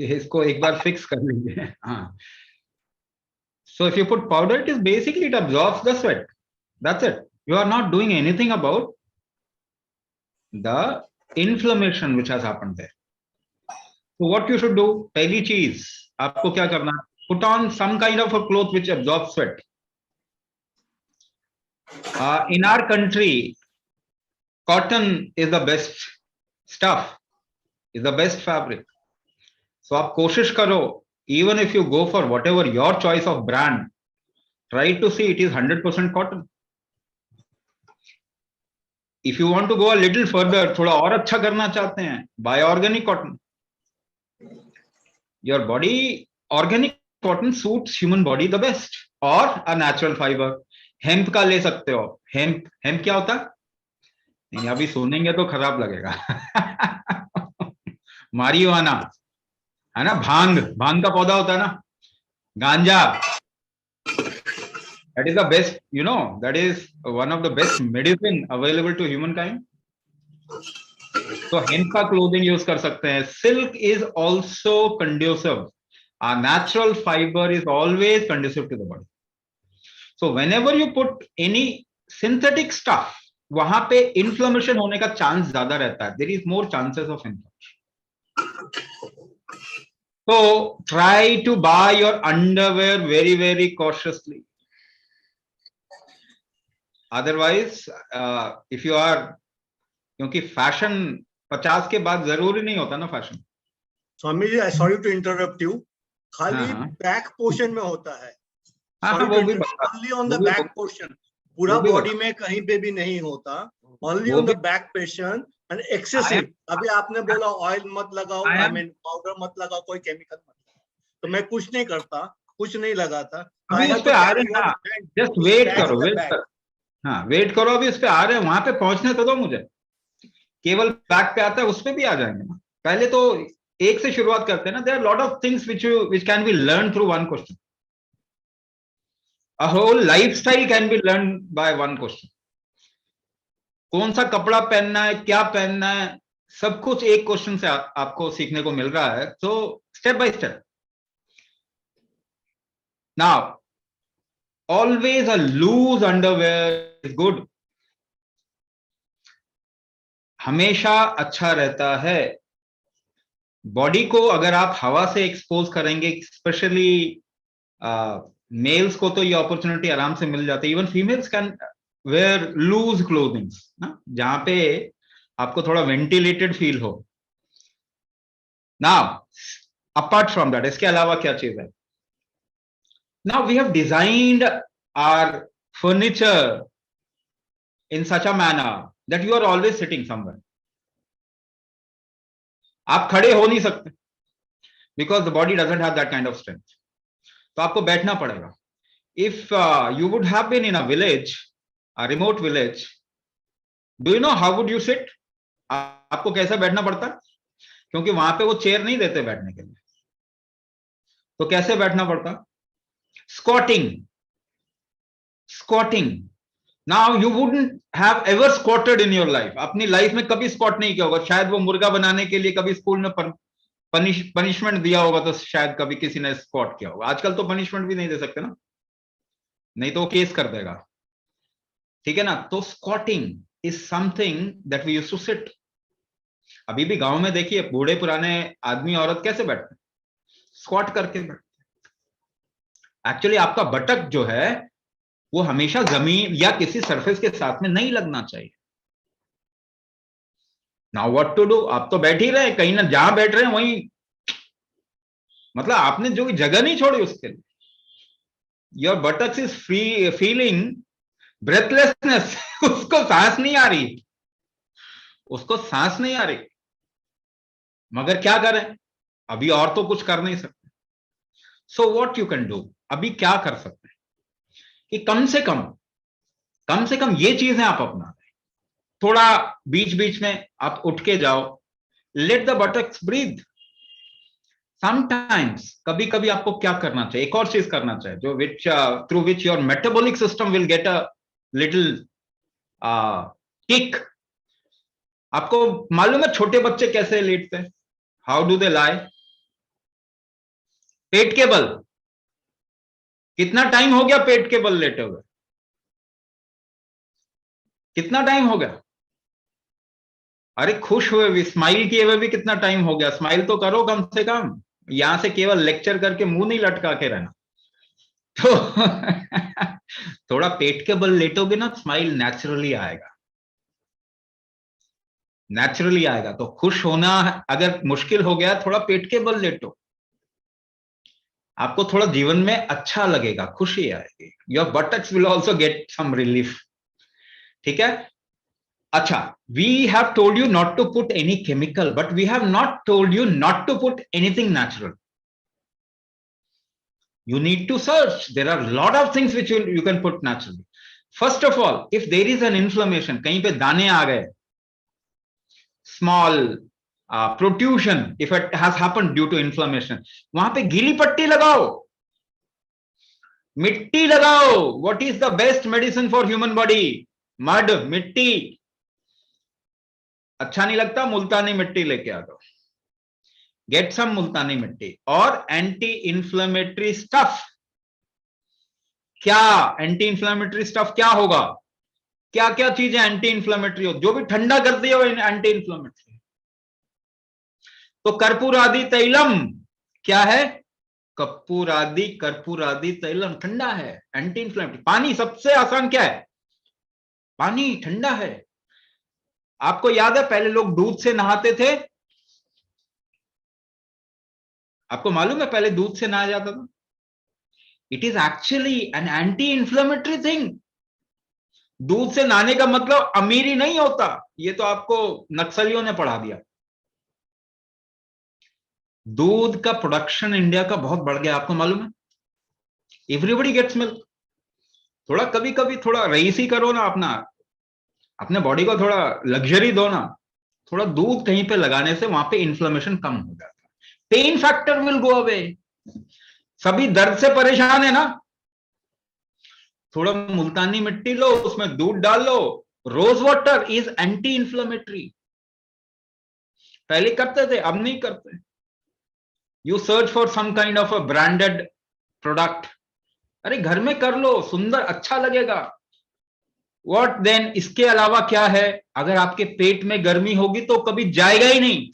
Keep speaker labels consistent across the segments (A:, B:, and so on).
A: इसको एक बार फिक्स कर लीजिए. हाँ. So if you put powder, it is basically it absorbs the sweat. That's it. You are not doing anything about the inflammation which has happened there. So what you should do? पहली चीज आपको क्या करना है? Put on some kind of a cloth which absorbs sweat. In our country, cotton is the best stuff, is the best fabric. So आप कोशिश करो, even if you go for whatever your choice of brand, try to see it is 100% cotton. If you want to go a little further, थोड़ा और अच्छा करना चाहते हैं, buy organic cotton. Your body, organic cotton suits human body the best, or a natural fiber. Hemp का ले सकते हो. Hemp क्या होता है? नहीं, अभी सुनेंगे तो खराब लगेगा. मारिजुआना है ना, भांग का पौधा होता है ना, गांजा. That is the best, that is one of the best medicine available to humankind. So hemp का clothing use कर सकते हैं. Silk is also conducive. A natural fiber is always conducive to the body. So whenever you put any synthetic stuff, वहां पे inflammation होने का chance ज्यादा रहता है. There is more chances of inflammation. So try to buy your underwear very, very cautiously. Otherwise, if you are, क्योंकि fashion 50 के बाद जरूरी नहीं होता ना fashion.
B: Swami ji, sorry to interrupt you, खाली बैक पोर्शन में होता है. Only on the back portion, पूरा बॉडी में कहीं पे भी नहीं होता. Only on the back portion and excessive. अभी आपने बोला ऑयल मत लगाओ, आई मीन पाउडर मत लगाओ, कोई केमिकल मत लगाओ. तो मैं कुछ नहीं करता, कुछ नहीं लगाता.
A: अभी उस पे आ रहे हैं, जस्ट वेट करो. हाँ, वेट करो, अभी उस पे आ रहे हैं. वहां पे पहुंचने तो दो मुझे. केवल बैक पे आता है, उस पे भी आ जाएंगे ना. पहले तो एक से शुरुआत करते हैं ना. There are lot of things which can be learned through one question. A whole lifestyle can be learned by one question. कौन सा कपड़ा पहनना है, क्या पहनना है, सब कुछ एक क्वेश्चन से आपको सीखने को मिल रहा है. So step by step. Now always a loose underwear is good. हमेशा अच्छा रहता है. बॉडी को अगर आप हवा से एक्सपोज करेंगे, स्पेशली मेल्स को तो ये अपॉर्चुनिटी आराम से मिल जाती है. Even females can wear loose clothings ना, जहां पे आपको थोड़ा वेंटिलेटेड फील हो. नाउ अपार्ट फ्रॉम दैट, इसके अलावा क्या चीज है? Now we have designed our furniture in such a manner that you are always sitting somewhere. आप खड़े हो नहीं सकते because the body doesn't have that kind of strength. तो आपको बैठना पड़ेगा. If you would have been in a village, a remote village, do you know how would you sit? आपको कैसे बैठना पड़ता? क्योंकि वहां पे वो चेयर नहीं देते बैठने के लिए. तो कैसे बैठना पड़ता? Squatting. Now you wouldn't have ever squatted in your life. अपनी लाइफ में कभी स्क्वाट नहीं किया होगा. शायद वो मुर्गा बनाने के लिए कभी स्कूल में पनिशमेंट दिया होगा, तो शायद कभी किसी ने स्क्वाट किया होगा. आजकल तो पनिशमेंट भी नहीं दे सकते ना, नहीं तो वो केस कर देगा. ठीक है ना. तो squatting is something that we used to sit. अभी भी गांव में देखिए, बूढ़े पुराने आदमी औरत कैसे बैठते हैं? स्क्वाट करके बैठते. एक्चुअली आपका बटक जो है वो हमेशा जमीन या किसी सरफेस के साथ में नहीं लगना चाहिए. Now what to do? आप तो बैठ ही रहे, कहीं ना जहां बैठ रहे हैं वहीं, मतलब आपने जो जगह नहीं छोड़ी उसके लिए. Your buttocks is feeling breathlessness. उसको सांस नहीं आ रही, मगर क्या करें, अभी और तो कुछ कर नहीं सकते. So what you can do, अभी क्या कर सकते हैं कि कम से कम ये चीजें आप अपना दें. थोड़ा बीच बीच में आप उठ के जाओ. Let the buttocks breathe. Sometimes, कभी कभी आपको क्या करना चाहिए, एक और चीज करना चाहिए, जो through which your metabolic system will get a little kick. आपको मालूम है छोटे बच्चे कैसे लेटते हैं? हाउ डू दे लाई? पेट के बल, कितना टाइम हो गया पेट के बल लेटे हुए? कितना टाइम हो गया? अरे खुश हुए भी, स्माइल किए हुए भी कितना टाइम हो गया? स्माइल तो करो कम से कम, यहां से केवल लेक्चर करके मुंह नहीं लटका के रहना। तो थोड़ा पेट के बल लेटोगे ना, स्माइल नेचुरली आएगा, नेचुरली आएगा। तो खुश होना अगर मुश्किल हो गया, थोड़ा पेट के बल लेटो, आपको थोड़ा जीवन में अच्छा लगेगा, खुशी आएगी। Your buttocks will also get some relief. ठीक है? अच्छा, we have told you not to put any chemical, but we have not told you not to put anything natural. You need to search. There are a lot of things which you can put naturally. First of all, if there is an inflammation, कहीं पे दाने आ गए, small protrusion, if it has happened due to inflammation, वहां पे गीली पट्टी लगाओ, मिट्टी लगाओ. What is the best medicine for human body? Mud, मिट्टी. अच्छा नहीं लगता? मुल्तानी मिट्टी लेके आ दो. Get some मुल्तानी मिट्टी और एंटी इंफ्लेमेटरी स्टफ. क्या एंटी इंफ्लेमेटरी स्टफ क्या होगा? क्या क्या चीजें एंटी इंफ्लेमेटरी हो, जो भी ठंडा करती है वो एंटी इंफ्लेमेटरी. तो कर्पूरादि तैलम क्या है? कर्पूरादि तैलम ठंडा है, एंटी इंफ्लेमेटरी. पानी सबसे आसान क्या है? पानी ठंडा है. आपको याद है पहले लोग दूध से नहाते थे? आपको मालूम है पहले दूध से नहाया जाता था? It is actually an anti inflammatory thing. दूध से नहाने का मतलब अमीरी नहीं होता, ये तो आपको नक्सलियों ने पढ़ा दिया. दूध का प्रोडक्शन इंडिया का बहुत बढ़ गया, आपको मालूम है? Everybody gets milk. थोड़ा कभी कभी थोड़ा रईसी करो ना, अपने बॉडी को थोड़ा लग्जरी दो ना. थोड़ा दूध कहीं पे लगाने से वहां पे इन्फ्लेमेशन कम हो जाता है. Pain factor will go away. सभी दर्द से परेशान है ना, थोड़ा मुल्तानी मिट्टी लो, उसमें दूध डाल लो. Rose water is anti inflammatory. पहले करते थे, अब नहीं करते. You search for some kind of a branded product. अरे घर में कर लो, सुंदर अच्छा लगेगा. What then? इसके अलावा क्या है? अगर आपके पेट में गर्मी होगी तो कभी जाएगा ही नहीं.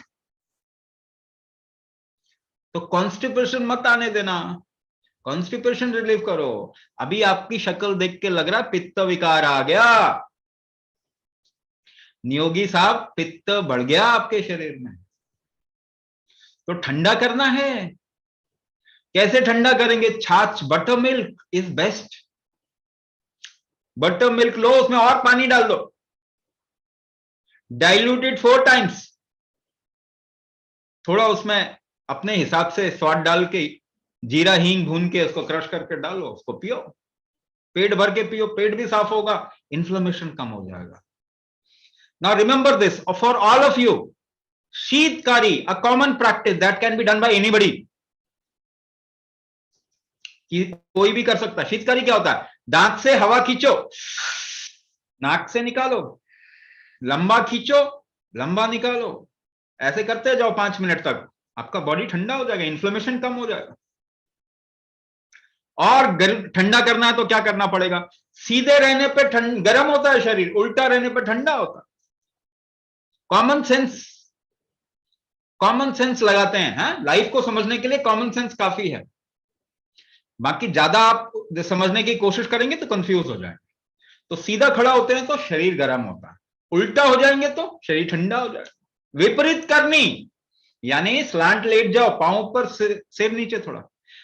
A: तो कॉन्स्टिपेशन मत आने देना, कॉन्स्टिपेशन रिलीव करो. अभी आपकी शक्ल देख के लग रहा है पित्त विकार आ गया. नियोगी साहब, पित्त बढ़ गया आपके शरीर में. तो ठंडा करना है. कैसे ठंडा करेंगे? छाछ, butter milk is best. Butter milk लो, उसमें और पानी डाल दो, डाइल्यूटेड 4 times. थोड़ा उसमें अपने हिसाब से स्वाद डाल के, जीरा हींग भून के उसको क्रश करके डालो, उसको पियो. पेट भर के पियो, पेट भी साफ होगा, इन्फ्लेमेशन कम हो जाएगा. Now remember this for all of you. शीतकारी, a common practice that can be done by anybody. कोई भी कर सकता है. शीतकारी क्या होता है? दांत से हवा खींचो, नाक से निकालो, लंबा खींचो, लंबा निकालो. ऐसे करते जाओ 5 मिनट तक, आपका बॉडी ठंडा हो जाएगा, इन्फ्लेमेशन कम हो जाएगा. और ठंडा करना है तो क्या करना पड़ेगा? सीधे रहने पे गर्म होता है शरीर, उल्टा रहने पे ठंडा होता है. कॉमन सेंस लगाते हैं. लाइफ को समझने के लिए कॉमन सेंस काफी है. बाकी ज्यादा आप समझने की कोशिश करेंगे तो कंफ्यूज हो जाएंगे. तो सीधा खड़ा होते हैं तो शरीर गर्म होता है, उल्टा हो जाएंगे तो शरीर ठंडा हो जाएगा. विपरीत करनी यानी स्लांट लेट जाओ, पांव ऊपर, सिर नीचे. थोड़ा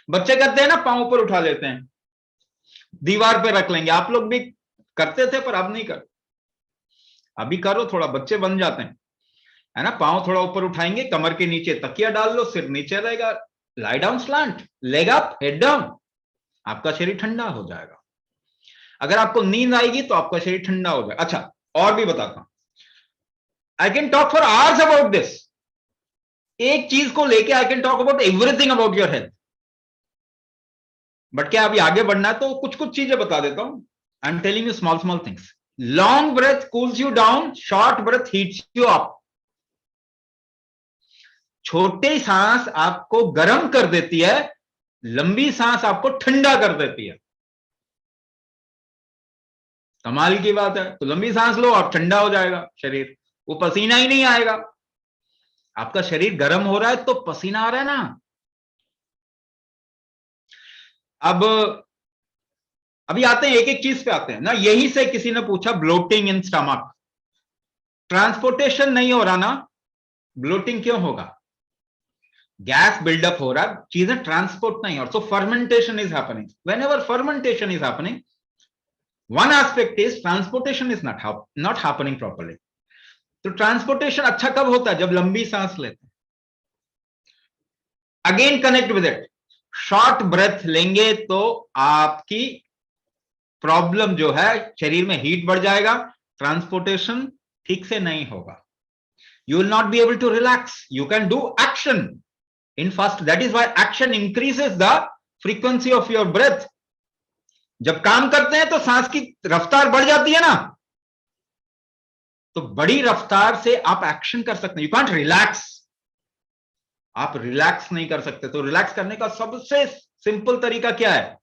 A: बच्चे करते हैं ना, पांव ऊपर उठा लेते हैं, दीवार पे रख लेंगे. आप लोग भी करते थे पर अब नहीं करते. अभी करो, थोड़ा बच्चे बन जाते हैं, है ना. पांव थोड़ा ऊपर उठाएंगे, कमर के नीचे तकिया डाल लो, सिर नीचे रहेगा. Lie down slant, leg up, head down. आपका शरीर ठंडा हो जाएगा. अगर आपको नींद आएगी तो आपका शरीर ठंडा हो जाएगा. अच्छा, और भी बताता हूं. I can talk for hours about this. एक चीज को लेके I can talk about everything about your health. But क्या अभी आगे बढ़ना है तो कुछ कुछ चीजें बता देता हूं. I am telling you small things. Long breath cools you down, short breath heats you up. छोटे सांस आपको गर्म कर देती है, लंबी सांस आपको ठंडा कर देती है। कमाल की बात है। तो लंबी सांस लो, आप ठंडा हो जाएगा शरीर, वो पसीना ही नहीं आएगा। आपका शरीर गर्म हो रहा है तो पसीना आ रहा है ना। अब अभी आते हैं, एक एक चीज पे आते हैं ना। यहीं से किसी ने पूछा ब्लोटिंग इन स्टमक, ट्रांसपोर्टेशन नहीं हो रहा ना, ब्लोटिंग क्यों होगा? गैस बिल्डअप हो रहा है, चीजें ट्रांसपोर्ट नहीं हो रहा, so fermentation is happening. Whenever fermentation is happening, one aspect is transportation is not happening properly. तो ट्रांसपोर्टेशन अच्छा कब होता है? जब लंबी सांस लेते हैं। Again connect with it, short breath लेंगे तो आपकी प्रॉब्लम जो है, शरीर में हीट बढ़ जाएगा, ट्रांसपोर्टेशन ठीक से नहीं होगा, you will not be able to relax. You can do action in fast. That is why action increases the frequency of your breath. जब काम करते हैं तो सांस की रफ्तार बढ़ जाती है ना, तो बड़ी रफ्तार से आप एक्शन कर सकते हैं। यू कांट रिलैक्स, आप रिलैक्स नहीं कर सकते। तो रिलैक्स करने का सबसे सिंपल तरीका क्या है?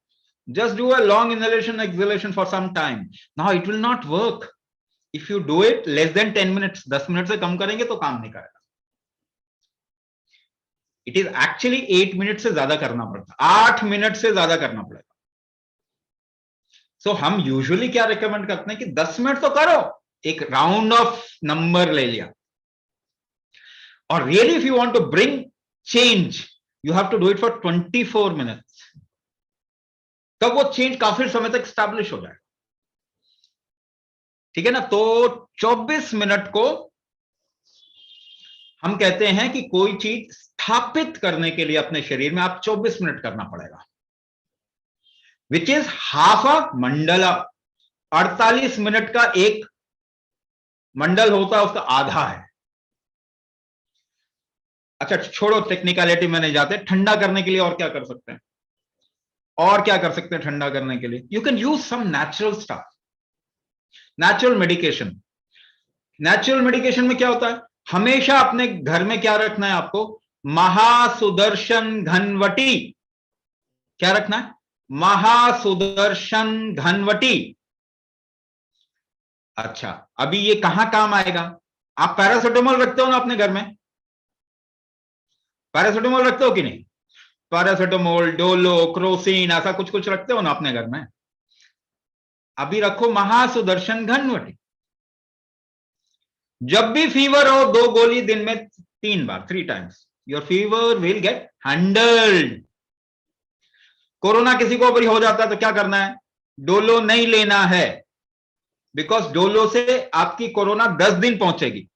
A: Just do a long inhalation exhalation for some time. Now it will not work if you do it less than 10 minutes. 10 minute से कम करेंगे तो काम नहीं करेगा। इट इज एक्चुअली 8 मिनट से ज्यादा करना पड़ता, 8 मिनट से ज्यादा करना पड़ेगा। सो हम यूजुअली क्या रिकमेंड करते हैं कि 10 मिनट तो करो, एक राउंड ऑफ नंबर ले लिया। और really if you want to bring change, you have to do it for 24 minutes. तब वो चेंज काफी समय तक स्टैब्लिश हो जाएगा। ठीक है ना? तो 24 मिनट को हम कहते हैं कि कोई चीज स्थापित करने के लिए अपने शरीर में आप 24 मिनट करना पड़ेगा, which is half a Mandla. 48 minute का एक मंडल होता है, उसका आधा है। अच्छा छोड़ो, टेक्निकलिटी में नहीं जाते। ठंडा करने के लिए और क्या कर सकते हैं? और क्या कर सकते हैं ठंडा करने के लिए? You can use some natural stuff, natural medication. Natural medication में क्या होता है? हमेशा अपने घर में क्या रखना है आपको? महासुदर्शन घनवटी। क्या रखना है? महासुदर्शन घनवटी। अच्छा, अभी ये कहां काम आएगा? आप पैरासिटामोल रखते हो ना अपने घर में? पैरासिटामोल रखते हो कि नहीं? पैरासिटामोल, डोलो, क्रोसिन, ऐसा कुछ कुछ रखते हो ना अपने घर में? अभी रखो महासुदर्शन घनवटी। जब भी फीवर हो, 2 गोली दिन में 3 बार, 3 times, your fever will get handled. Corona किसी को अगर हो जाता है तो क्या करना है? डोलो नहीं लेना है, बिकॉज डोलो से आपकी कोरोना 10 दिन पहुंचेगी,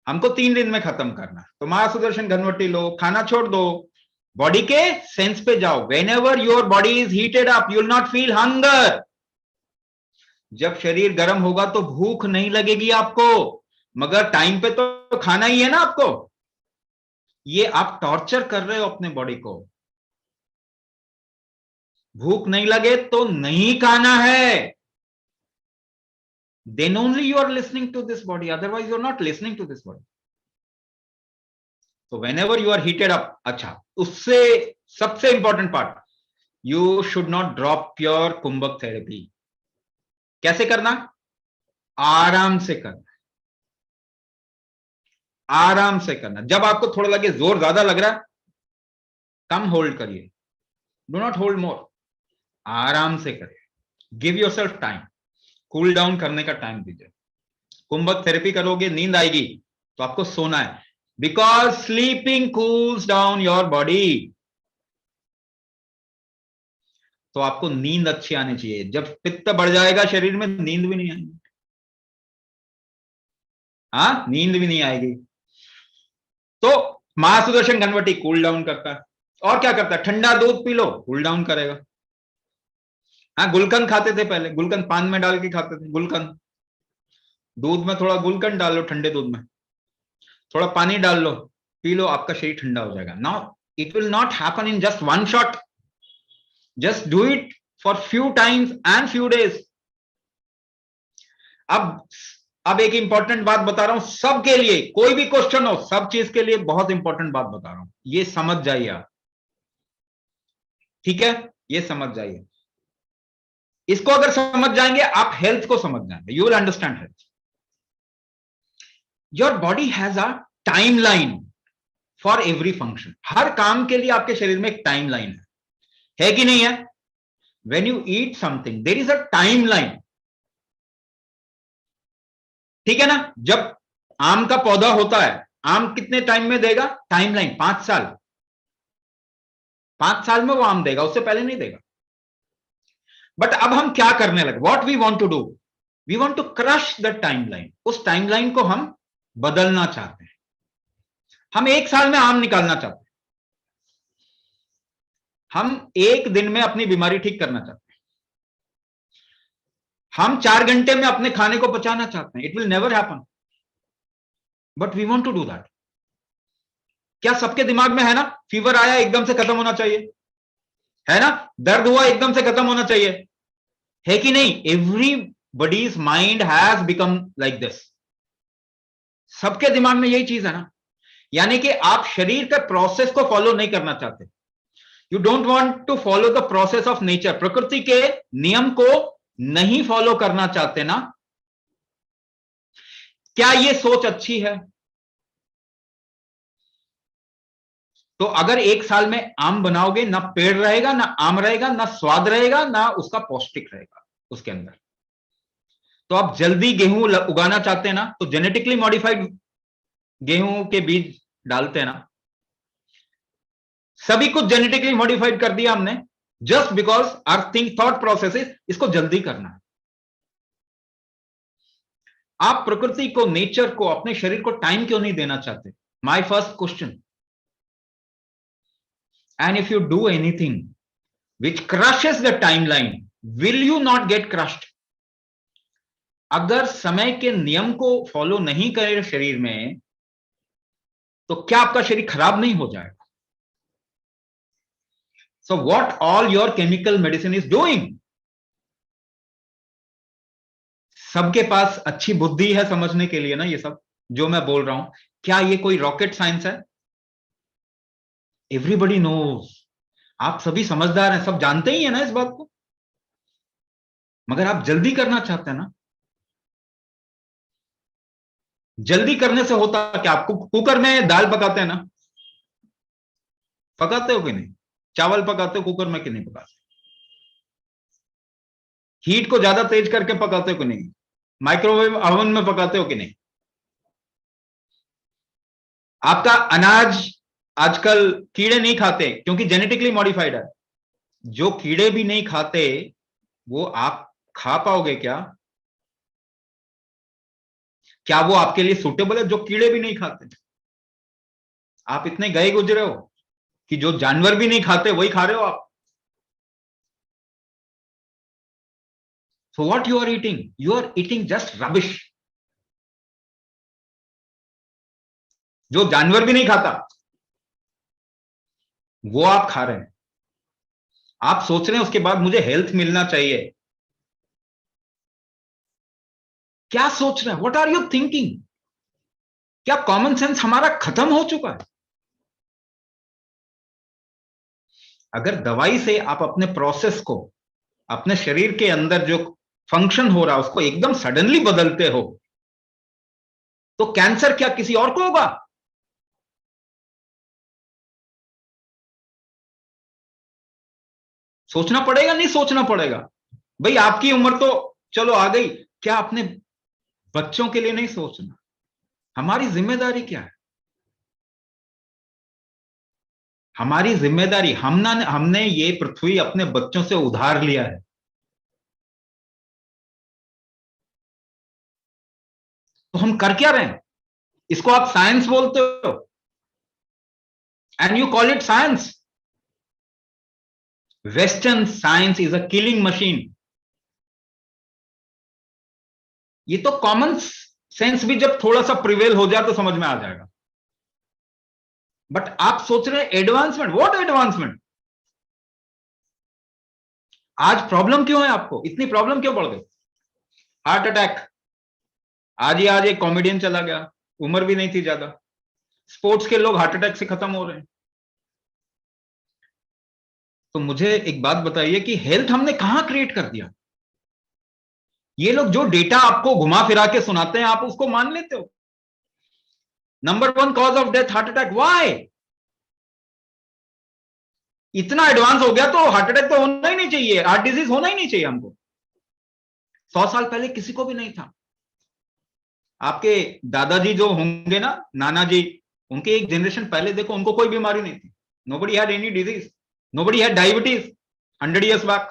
A: हमको 3 दिन में खत्म करना है। तो महासुदर्शन घनवटी लो, खाना छोड़ दो, बॉडी के सेंस पे जाओ। When ever your body is heated up, you will not feel hunger. जब शरीर गर्म होगा तो भूख नहीं लगेगी आपको, मगर टाइम पे तो खाना ही है ना आपको। ये आप टॉर्चर कर रहे हो अपने बॉडी को। भूख नहीं लगे तो नहीं खाना है, then only you are listening to this body, otherwise you are not listening to this body. So whenever you are heated up, अच्छा, उससे सबसे important part, you should not drop your कुंभक थेरेपी। कैसे करना? आराम से करना, आराम से करना। जब आपको थोड़ा लगे जोर ज्यादा लग रहा है, कम होल्ड करिए, डू नॉट होल्ड मोर, आराम से करिए। Give yourself time, cool down करने का टाइम दीजिए। कुंभक थेरेपी करोगे, नींद आएगी तो आपको सोना है, because sleeping cools down your body. तो आपको नींद अच्छी आनी चाहिए। जब पित्त बढ़ जाएगा शरीर में, नींद भी नहीं आएगी। हाँ, नींद भी नहीं आएगी। तो महासुदर्शन घनवटी कूल डाउन करता है। और क्या करता है? ठंडा दूध पी लो, कूल डाउन करेगा। हाँ, गुलकंद खाते थे पहले, गुलकंद पान में डाल के खाते थे। गुलकंद, दूध में थोड़ा गुलकंद डाल लो, ठंडे दूध में थोड़ा पानी डाल लो, पी लो, आपका शरीर ठंडा हो जाएगा। Now it will not happen in just one shot, just do it for few times and few days. अब एक इंपॉर्टेंट बात बता रहा हूं सबके लिए, कोई भी क्वेश्चन हो, सब चीज के लिए बहुत इंपॉर्टेंट बात बता रहा हूं, ये समझ जाइए आप। ठीक है, ये समझ जाइए। इसको अगर समझ जाएंगे आप हेल्थ को समझ जाएंगे, you will understand health. Your body has a timeline for every function. हर काम के लिए आपके शरीर में एक टाइमलाइन है कि नहीं है? When you eat something there is a timeline, ठीक है ना? जब आम का पौधा होता है, आम कितने टाइम में देगा? टाइमलाइन 5 साल। 5 साल में वो आम देगा, उससे पहले नहीं देगा। बट अब हम क्या करने लगे? What we want to do, we want to crush the timeline. उस टाइमलाइन को हम बदलना चाहते हैं। हम 1 साल में आम निकालना चाहते हैं, हम 1 दिन में अपनी बीमारी ठीक करना चाहते हैं, हम 4 घंटे में अपने खाने को पचाना चाहते हैं। It will never happen, but we want to do that. क्या सबके दिमाग में है ना, फीवर आया एकदम से खत्म होना चाहिए, है ना? दर्द हुआ एकदम से खत्म होना चाहिए, है कि नहीं? Everybody's mind has become like this. सबके दिमाग में यही चीज है ना। यानी कि आप शरीर के प्रोसेस को फॉलो नहीं करना चाहते। You don't want to follow the process of nature. प्रकृति के नियम को नहीं फॉलो करना चाहते ना। क्या ये सोच अच्छी है? तो अगर 1 साल में आम बनाओगे, ना पेड़ रहेगा, ना आम रहेगा, ना स्वाद रहेगा, ना उसका पौष्टिक रहेगा उसके अंदर। तो आप जल्दी गेहूं उगाना चाहते हैं ना, तो जेनेटिकली मॉडिफाइड गेहूं के बीज डालते हैं ना। सभी कुछ जेनेटिकली मॉडिफाइड कर दिया हमने, just because our think thought process इसको जल्दी करना है। आप प्रकृति को, नेचर को, अपने शरीर को टाइम क्यों नहीं देना चाहते? My first question. And if you do anything which crushes the timeline, will you not get crushed? अगर समय के नियम को फॉलो नहीं करे शरीर में, तो क्या आपका शरीर खराब नहीं हो जाएगा? So what all your chemical medicine is doing? सबके पास अच्छी बुद्धि है समझने के लिए ना ये सब जो मैं बोल रहा हूं। क्या ये कोई रॉकेट साइंस है? Everybody knows. आप सभी समझदार हैं, सब जानते ही है ना इस बात को, मगर आप जल्दी करना चाहते हैं ना। जल्दी करने से होता क्या? आपको कुकर में दाल पकाते हैं ना, पकाते हो कि नहीं? चावल पकाते हो कुकर में कि नहीं पकाते? हीट को ज्यादा तेज करके पकाते हो कि नहीं? माइक्रोवेव ओवन में पकाते हो कि नहीं? आपका अनाज आजकल कीड़े नहीं खाते क्योंकि जेनेटिकली मॉडिफाइड है। जो कीड़े भी नहीं खाते वो आप खा पाओगे क्या? क्या वो आपके लिए सूटेबल है जो कीड़े भी नहीं खाते? आप इतने गए गुजरे हो कि जो जानवर भी नहीं खाते वही खा रहे हो आप। So what you are eating? You are eating just rubbish. जो जानवर भी नहीं खाता वो आप खा रहे हैं। आप सोच रहे हैं उसके बाद मुझे हेल्थ मिलना चाहिए। क्या सोच रहे हैं? What are you thinking? क्या कॉमन सेंस हमारा खत्म हो चुका है? अगर दवाई से आप अपने प्रोसेस को, अपने शरीर के अंदर जो फंक्शन हो रहा है उसको एकदम सडनली बदलते हो, तो कैंसर क्या किसी और को होगा? सोचना पड़ेगा नहीं सोचना पड़ेगा? भाई आपकी उम्र तो चलो आ गई, क्या अपने बच्चों के लिए नहीं सोचना? हमारी जिम्मेदारी क्या है? हमारी जिम्मेदारी, हमने ये पृथ्वी अपने बच्चों से उधार लिया है। तो हम कर क्या रहे हैं? इसको आप साइंस बोलते हो and you call it science. Western science is a killing machine. ये तो कॉमन सेंस भी जब थोड़ा सा प्रिवेल हो जाए तो समझ में आ जाएगा। बट आप सोच रहे हैं एडवांसमेंट। What advancement? आज प्रॉब्लम क्यों है आपको? इतनी प्रॉब्लम क्यों बढ़ गई? हार्ट अटैक, आज एक कॉमेडियन चला गया, उम्र भी नहीं थी ज्यादा। स्पोर्ट्स के लोग हार्ट अटैक से खत्म हो रहे हैं। तो मुझे एक बात बताइए कि हेल्थ हमने कहां क्रिएट कर दिया? ये लोग जो डेटा आपको घुमा फिरा के सुनाते हैं, आप उसको मान लेते हो। Number 1 cause of death heart attack, why? इतना एडवांस हो गया तो हार्ट अटैक तो होना ही नहीं चाहिए, हार्ट डिजीज होना ही नहीं चाहिए हमको। 100 साल पहले किसी को भी नहीं था। आपके दादाजी जो होंगे ना, नाना जी, उनके एक जनरेशन पहले देखो, उनको कोई बीमारी नहीं थी। Nobody had any disease, nobody had diabetes 100 years back.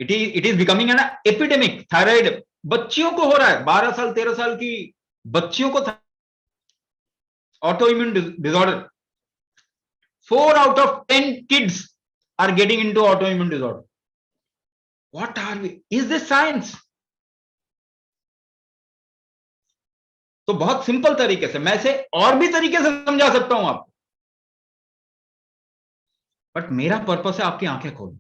A: It is becoming an epidemic. Thyroid बच्चियों को हो रहा है, 12 साल 13 साल की बच्चियों को auto immune disorder. 4 out of 10 kids are getting into autoimmune disorder. What are we? Is this science? तो बहुत सिंपल तरीके से, मैं इसे और भी तरीके से समझा सकता हूं आपको, बट मेरा पर्पस है आपकी आंखें खोलना।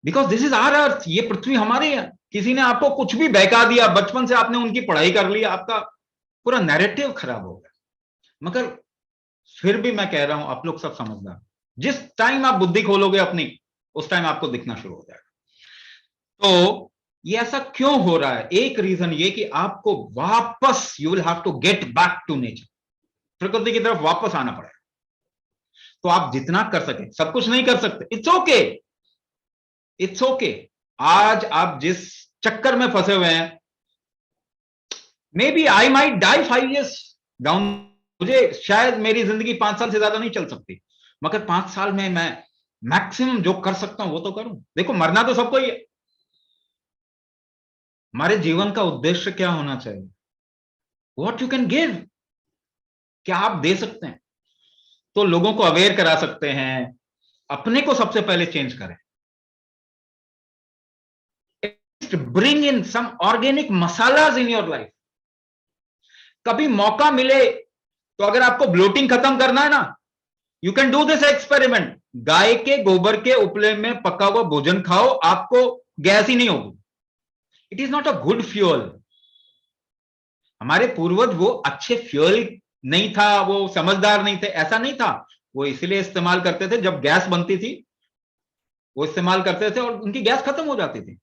A: Because this is our earth, ये पृथ्वी हमारी है। किसी ने आपको कुछ भी बहका दिया, बचपन से आपने उनकी पढ़ाई कर ली, आपका पूरा नैरेटिव खराब हो गया। मगर फिर भी मैं कह रहा हूं, आप लोग सब समझदार, जिस टाइम आप बुद्धि खोलोगे अपनी, उस टाइम आपको दिखना शुरू हो जाएगा। तो ये ऐसा क्यों हो रहा है? एक रीजन ये कि आपको वापस, you will have to get back to nature, प्रकृति की तरफ वापस आना पड़ेगा। तो आप जितना कर सके, सब कुछ नहीं कर सकते, इट्स ओके, इट्स ओके। आज आप जिस चक्कर में फंसे हुए हैं, maybe I might die 5 years down, मुझे शायद मेरी जिंदगी 5 साल से ज्यादा नहीं चल सकती, मगर 5 साल में मैं मैक्सिमम जो कर सकता हूं वो तो करूं। देखो, मरना तो सबको ही है। हमारे जीवन का उद्देश्य क्या होना चाहिए? व्हाट यू कैन गिव, क्या आप दे सकते हैं? तो लोगों को अवेयर करा सकते हैं, अपने को सबसे पहले चेंज करें। Bring in some organic masalas in your life. कभी मौका मिले तो अगर आपको ब्लोटिंग खत्म करना है ना, you can do this experiment. गाय के गोबर के उपले में पका हुआ भोजन खाओ, आपको गैस ही नहीं होगी। It is not a good fuel. हमारे पूर्वज वो अच्छे फ्यूअल नहीं था, वो समझदार नहीं थे, ऐसा नहीं था। वो इसलिए इस्तेमाल करते थे, जब गैस बनती थी वो इस्तेमाल करते थे और उनकी गैस खत्म हो जाती थी।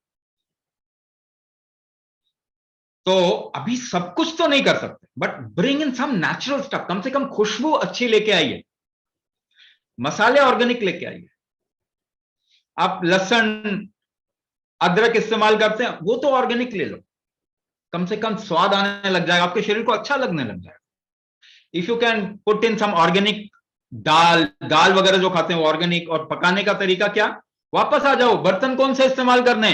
A: तो अभी सब कुछ तो नहीं कर सकते, but bring in some natural stuff. कम से कम खुशबू अच्छी लेके आइए, मसाले ऑर्गेनिक लेके आइए। आप लहसुन अदरक इस्तेमाल करते हैं, वो तो ऑर्गेनिक ले लो, कम से कम स्वाद आने लग जाएगा, आपके शरीर को अच्छा लगने लग जाएगा। If you can put in some organic, दाल वगैरह जो खाते हैं वो ऑर्गेनिक। और पकाने का तरीका क्या? वापस आ जाओ, बर्तन कौन से इस्तेमाल करने?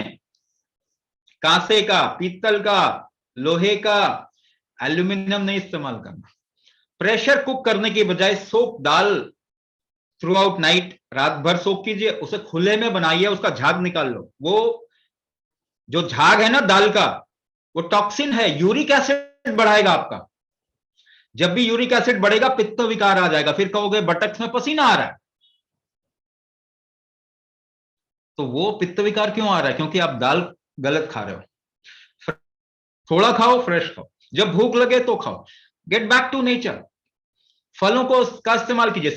A: कांसे का, पीतल का, लोहे का, एल्यूमिनियम नहीं इस्तेमाल करना। प्रेशर कुक करने की बजाय सोक दाल थ्रू आउट नाइट, रात भर सोक कीजिए, उसे खुले में बनाइए, उसका झाग निकाल लो। वो जो झाग है ना दाल का, वो टॉक्सिन है, यूरिक एसिड बढ़ाएगा आपका। जब भी यूरिक एसिड बढ़ेगा, पित्त विकार आ जाएगा, फिर कहोगे बटक्स में पसीना आ रहा है। तो वो पित्त विकार क्यों आ रहा है? क्योंकि आप दाल गलत खा रहे हो। थोड़ा खाओ, फ्रेश खाओ, जब भूख लगे तो खाओ। Get back to nature. फलों को का इस्तेमाल कीजिए,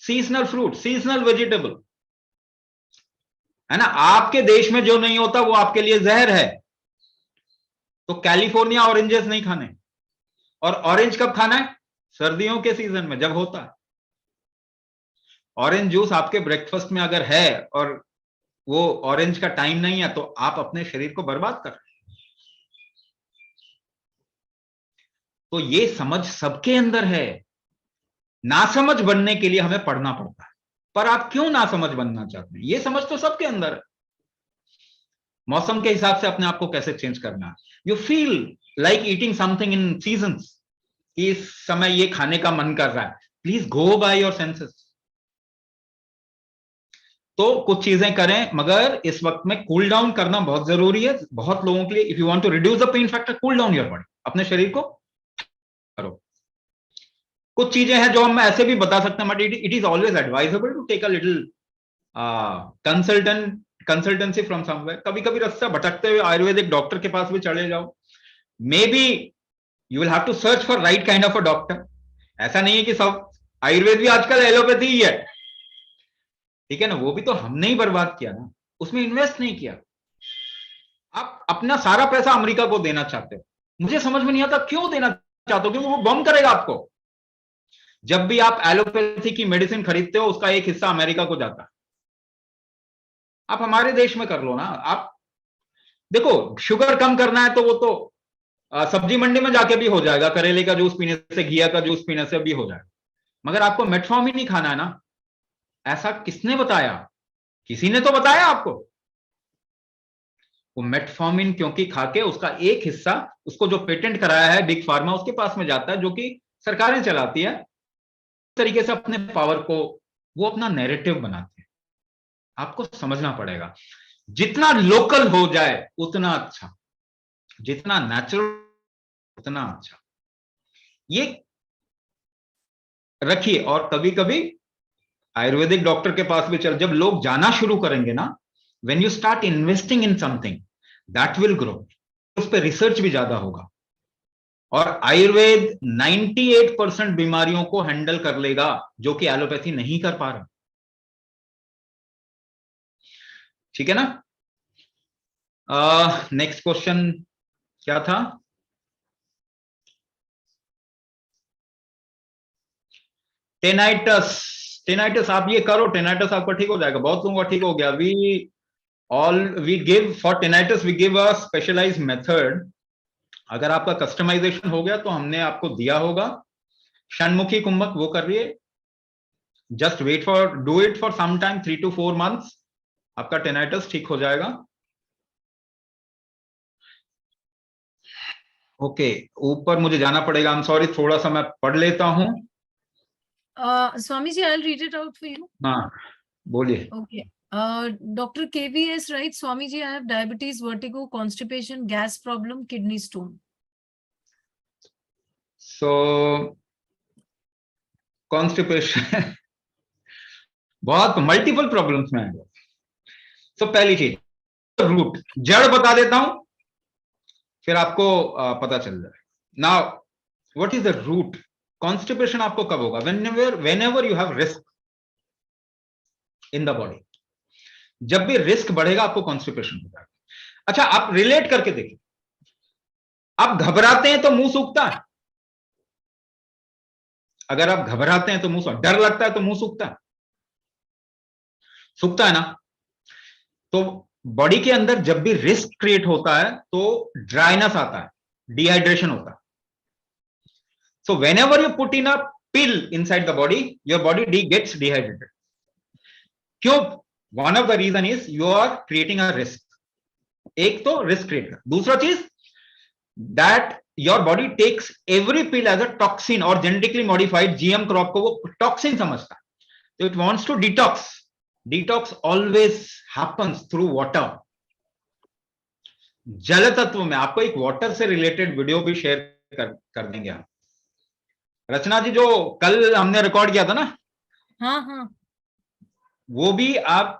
A: सीजनल फ्रूट, सीजनल वेजिटेबल, है ना। आपके देश में जो नहीं होता वो आपके लिए जहर है। तो कैलिफोर्निया ऑरेंजेस नहीं खाने। और ऑरेंज कब खाना है? सर्दियों के सीजन में जब होता है। ऑरेंज जूस आपके ब्रेकफास्ट में अगर है और वो ऑरेंज का टाइम नहीं है, तो आप अपने शरीर को बर्बाद कर रहे हैं। तो ये समझ सबके अंदर है। नासमझ बनने के लिए हमें पढ़ना पड़ता है। पर आप क्यों नासमझ बनना चाहते हैं? ये समझ तो सबके अंदर है। मौसम के हिसाब से अपने आप को कैसे चेंज करना है। You feel like eating something in seasons, इस समय ये खाने का मन कर रहा है, please go by your senses. तो कुछ चीजें करें, मगर इस वक्त में कूल डाउन करना बहुत जरूरी है बहुत लोगों के लिए। If you want to reduce the pain factor, cool down your body, अपने शरीर को करो। कुछ चीजें हैं जो हम ऐसे भी बता सकते हैं, but it is always advisable to take a little consultancy from somewhere. कभी कभी रास्ता भटकते हुए आयुर्वेदिक डॉक्टर के पास भी चले जाओ। Maybe you will have to search for right kind of a doctor. ऐसा नहीं है कि सब आयुर्वेद भी आजकल एलोपैथी ही है, ठीक है ना, वो भी तो हमने ही बर्बाद किया ना, उसमें इन्वेस्ट नहीं किया। आप अपना सारा पैसा अमेरिका को देना चाहते हो, मुझे समझ में नहीं आता क्यों देना चाहते हो, क्योंकि वो बम करेगा आपको। जब भी आप एलोपैथी की मेडिसिन खरीदते हो उसका एक हिस्सा अमेरिका को जाता है। आप हमारे देश में कर लो ना। आप देखो, शुगर कम करना है तो वो तो सब्जी मंडी में जाके भी हो जाएगा, करेले का जूस पीने से, घिया का जूस पीने से भी हो जाएगा, मगर आपको मेटफॉर्मिन नहीं खाना है ना। ऐसा किसने बताया? किसी ने तो बताया आपको। वो मेटफॉर्मिन क्योंकि खाके उसका एक हिस्सा, उसको जो पेटेंट कराया है बिग फार्मा, उसके पास में जाता है, जो कि सरकारें चलाती है, तरीके से अपने पावर को वो अपना नैरेटिव बनाते हैं। आपको समझना पड़ेगा, जितना लोकल हो जाए उतना अच्छा, जितना नेचुरल उतना अच्छा, ये रखिए। और कभी कभी आयुर्वेदिक डॉक्टर के पास भी चल, जब लोग जाना शुरू करेंगे ना, when you start investing in something that will grow, उस पर रिसर्च भी ज्यादा होगा। और आयुर्वेद 98% बीमारियों को हैंडल कर लेगा जो कि एलोपैथी नहीं कर पा रहा। ठीक है ना? नेक्स्ट क्वेश्चन क्या था? टेनाइटस। टेनाइटस आप ये करो, टेनाइटस आपका ठीक हो जाएगा, बहुत लोगों का ठीक हो गया। We give for tinnitus, we give a specialised method. अगर आपका कस्टमाइजेशन हो गया तो हमने आपको दिया होगा। षणमुखी कुंभक वो कर रही है, just wait for, do it for some time, 3 to 4 months, आपका टेनाइटस ठीक हो जाएगा। ओके, ऊपर मुझे जाना पड़ेगा, आई एम सॉरी, थोड़ा सा मैं पढ़ लेता हूं।
C: Swami ji, I'll read it out for you.
A: हाँ बोलिए।
C: Okay. Dr. KVS writes, Swami ji, I have diabetes, vertigo, constipation, gas problem, kidney stone.
A: So constipation बहुत मल्टीपल प्रॉब्लम्स में है। तो पहली चीज, रूट, जड़ बता देता हूं, फिर आपको पता चल जाए। Now what is the root? Constipation आपको कब होगा? whenever you have risk in the body, जब भी रिस्क बढ़ेगा आपको कॉन्स्टिपेशन हो जाएगा। अच्छा, आप रिलेट करके देखिए, आप घबराते हैं तो मुंह सूखता है। अगर आप घबराते हैं तो मुंह, डर लगता है तो मुंह सूखता है, सूखता है ना। तो बॉडी के अंदर जब भी रिस्क क्रिएट होता है तो ड्राइनेस आता है, डिहाइड्रेशन होता है। सो whenever you put in a pill inside the body, your body gets dehydrated. क्यों? One of the reason is you are creating a risk. एक तो रिस्क क्रिएट कर, दूसरा चीज that your body takes every pill as a toxin और genetically modified GM crop को वो toxin समझता है, so it wants to detox. Detox always happens through water. जल तत्व में आपको एक वाटर से रिलेटेड वीडियो भी शेयर कर देंगे हम। रचना जी, जो कल हमने रिकॉर्ड किया था ना,
C: हाँ हाँ,
A: वो भी आप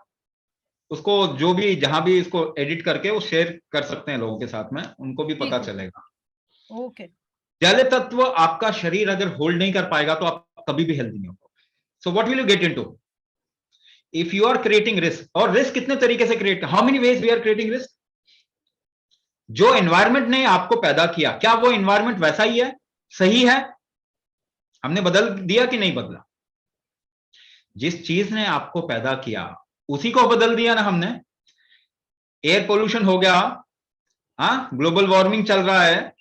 A: उसको, जो भी जहां भी इसको एडिट करके वो शेयर कर सकते हैं लोगों के साथ में, उनको भी पता चलेगा।
C: ओके।
A: जल तत्व आपका शरीर अगर होल्ड नहीं कर पाएगा तो आप कभी भी हेल्दी नहीं हो पाओगे। So what will you get into if you are creating risk? और रिस्क कितने तरीके से create, how many ways we are creating risk? जो एनवायरमेंट ने आपको पैदा किया, क्या वो एनवायरमेंट वैसा ही है, सही है? हमने बदल दिया कि नहीं बदला? जिस चीज ने आपको पैदा किया उसी को बदल दिया ना हमने। एयर पोल्यूशन हो गया, हाँ, ग्लोबल वार्मिंग चल रहा है,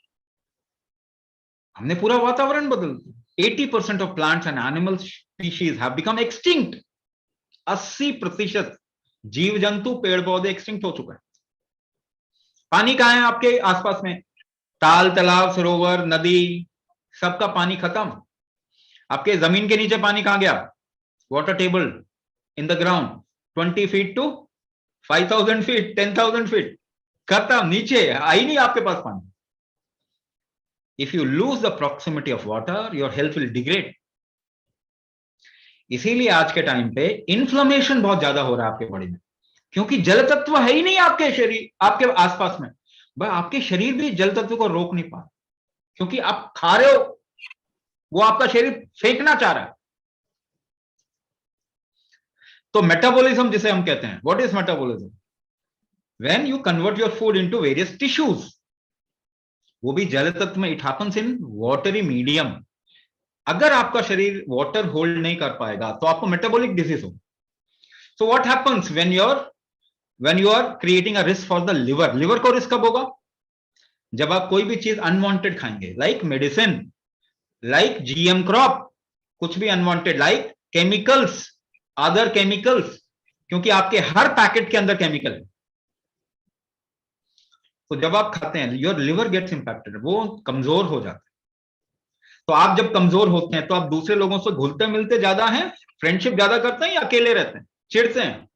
A: हमने पूरा वातावरण बदल दिया। 80% of plants and animal species have become extinct. 80% जीव जंतु, पेड़ पौधे एक्सटिंक्ट हो चुके हैं। पानी कहां है आपके आसपास में? ताल, तालाब, सरोवर, नदी, सबका पानी खत्म। आपके जमीन के नीचे पानी कहां गया? Water table in the ground 20 feet to 5,000 feet, 10,000 feet, खत्म, नीचे आई नहीं आपके पास पानी। If you lose the proximity of water, your health will degrade. इसीलिए आज के टाइम पे इन्फ्लेमेशन बहुत ज्यादा हो रहा है आपके बॉडी में, क्योंकि जल तत्व है ही नहीं आपके शरीर, आपके आसपास में। भाई आपके शरीर भी जल तत्व को रोक नहीं पा रहा, क्योंकि आप खा रहे हो, वो आपका शरीर फेंकना चाह रहा है। तो मेटाबॉलिज्म जिसे हम कहते हैं, what is metabolism? When you convert your food into various tissues, वो भी जल तत्व में, it happens in watery medium. अगर आपका शरीर वाटर होल्ड नहीं कर पाएगा तो आपको मेटाबॉलिक डिजीज हो। So what happens when you are creating a risk for the liver? Liver को रिस्क कब होगा? जब आप कोई भी चीज अनवांटेड खाएंगे, like medicine, like GM crop, कुछ भी unwanted, like chemicals, other chemicals, क्योंकि आपके हर पैकेट के अंदर केमिकल है। तो जब आप खाते हैं, योर लिवर गेट्स इंपैक्टेड, वो कमजोर हो जाता है। तो आप जब कमजोर होते हैं तो आप दूसरे लोगों से घुलते मिलते ज्यादा हैं, फ्रेंडशिप ज्यादा करते हैं, या अकेले रहते हैं, चिढ़ते हैं?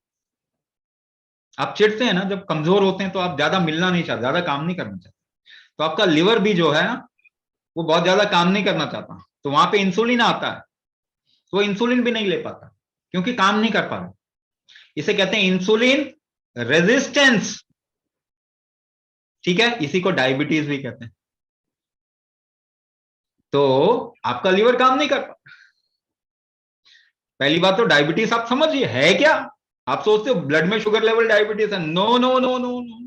A: आप चिढ़ते हैं ना, जब कमजोर होते हैं तो आप ज्यादा मिलना नहीं चाहते, ज्यादा काम नहीं करना चाहते। तो आपका लिवर भी जो है ना, वो बहुत ज्यादा काम नहीं करना चाहता, तो वहां पे इंसुलिन आता है, तो वो इंसुलिन भी नहीं ले पाता क्योंकि काम नहीं कर पा रहा। इसे कहते हैं इंसुलिन रेजिस्टेंस, ठीक है? इसी को डायबिटीज भी कहते हैं। तो आपका लिवर काम नहीं कर पा। पहली बात तो डायबिटीज आप समझिए है क्या। आप सोचते हो ब्लड में शुगर लेवल डायबिटीज है? No no no no no.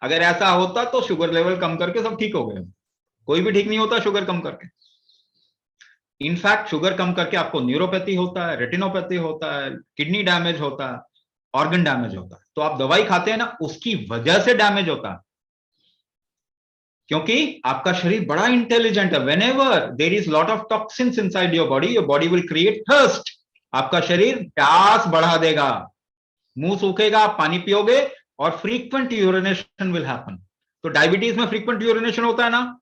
A: अगर ऐसा होता तो शुगर लेवल कम करके सब ठीक हो गए। कोई भी ठीक नहीं होता शुगर कम करके। इनफैक्ट शुगर कम करके आपको न्यूरोपैथी होता है, रेटिनोपैथी होता है, किडनी डैमेज होता है, ऑर्गन डैमेज होता है। तो आप दवाई खाते हैं ना, उसकी वजह से डैमेज होता है, क्योंकि आपका शरीर बड़ा इंटेलिजेंट है। Whenever there is lot of toxins inside your body will create thirst. आपका शरीर प्यास बढ़ा देगा, मुंह सूखेगा, आप पानी पियोगे, और फ्रीक्वेंट यूरिनेशन विल हैपन। तो डायबिटीज में फ्रीक्वेंट यूरिनेशन होता है ना,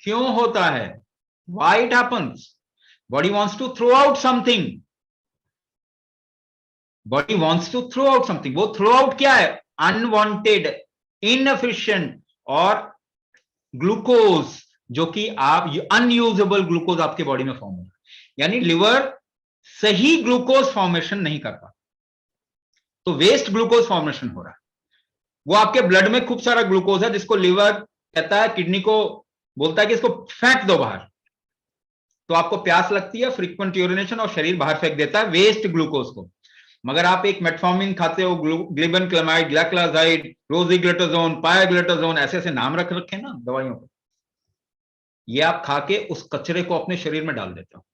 A: क्यों होता है? Why it happens? Body wants to throw out something. Body wants to throw out something. वो थ्रो आउट क्या है? अनवांटेड, इनएफिशिएंट और ग्लूकोज, जो कि आप अनयूजेबल ग्लूकोज आपके बॉडी में फॉर्म हो रहा है। यानी लिवर सही ग्लूकोज फॉर्मेशन नहीं कर पा, तो वेस्ट ग्लूकोज फॉर्मेशन हो रहा है। वो आपके ब्लड में खूब सारा ग्लूकोज है, जिसको लिवर कहता है, किडनी को बोलता है कि इसको फेंक दो बाहर। तो आपको प्यास लगती है, फ्रीक्वेंट यूरिनेशन, और शरीर बाहर फेंक देता है वेस्ट ग्लूकोज को। मगर आप एक मेटफॉर्मिन खाते हो, ग्लिबनक्लेमाइड, ग्लाइकोलाइजाइड, रोजीग्लूटाजोन, पायग्लूटाजोन, ऐसे ऐसे नाम रख रखे ना दवाइयों को, ये आप खा के उस कचरे को अपने शरीर में डाल देते हो।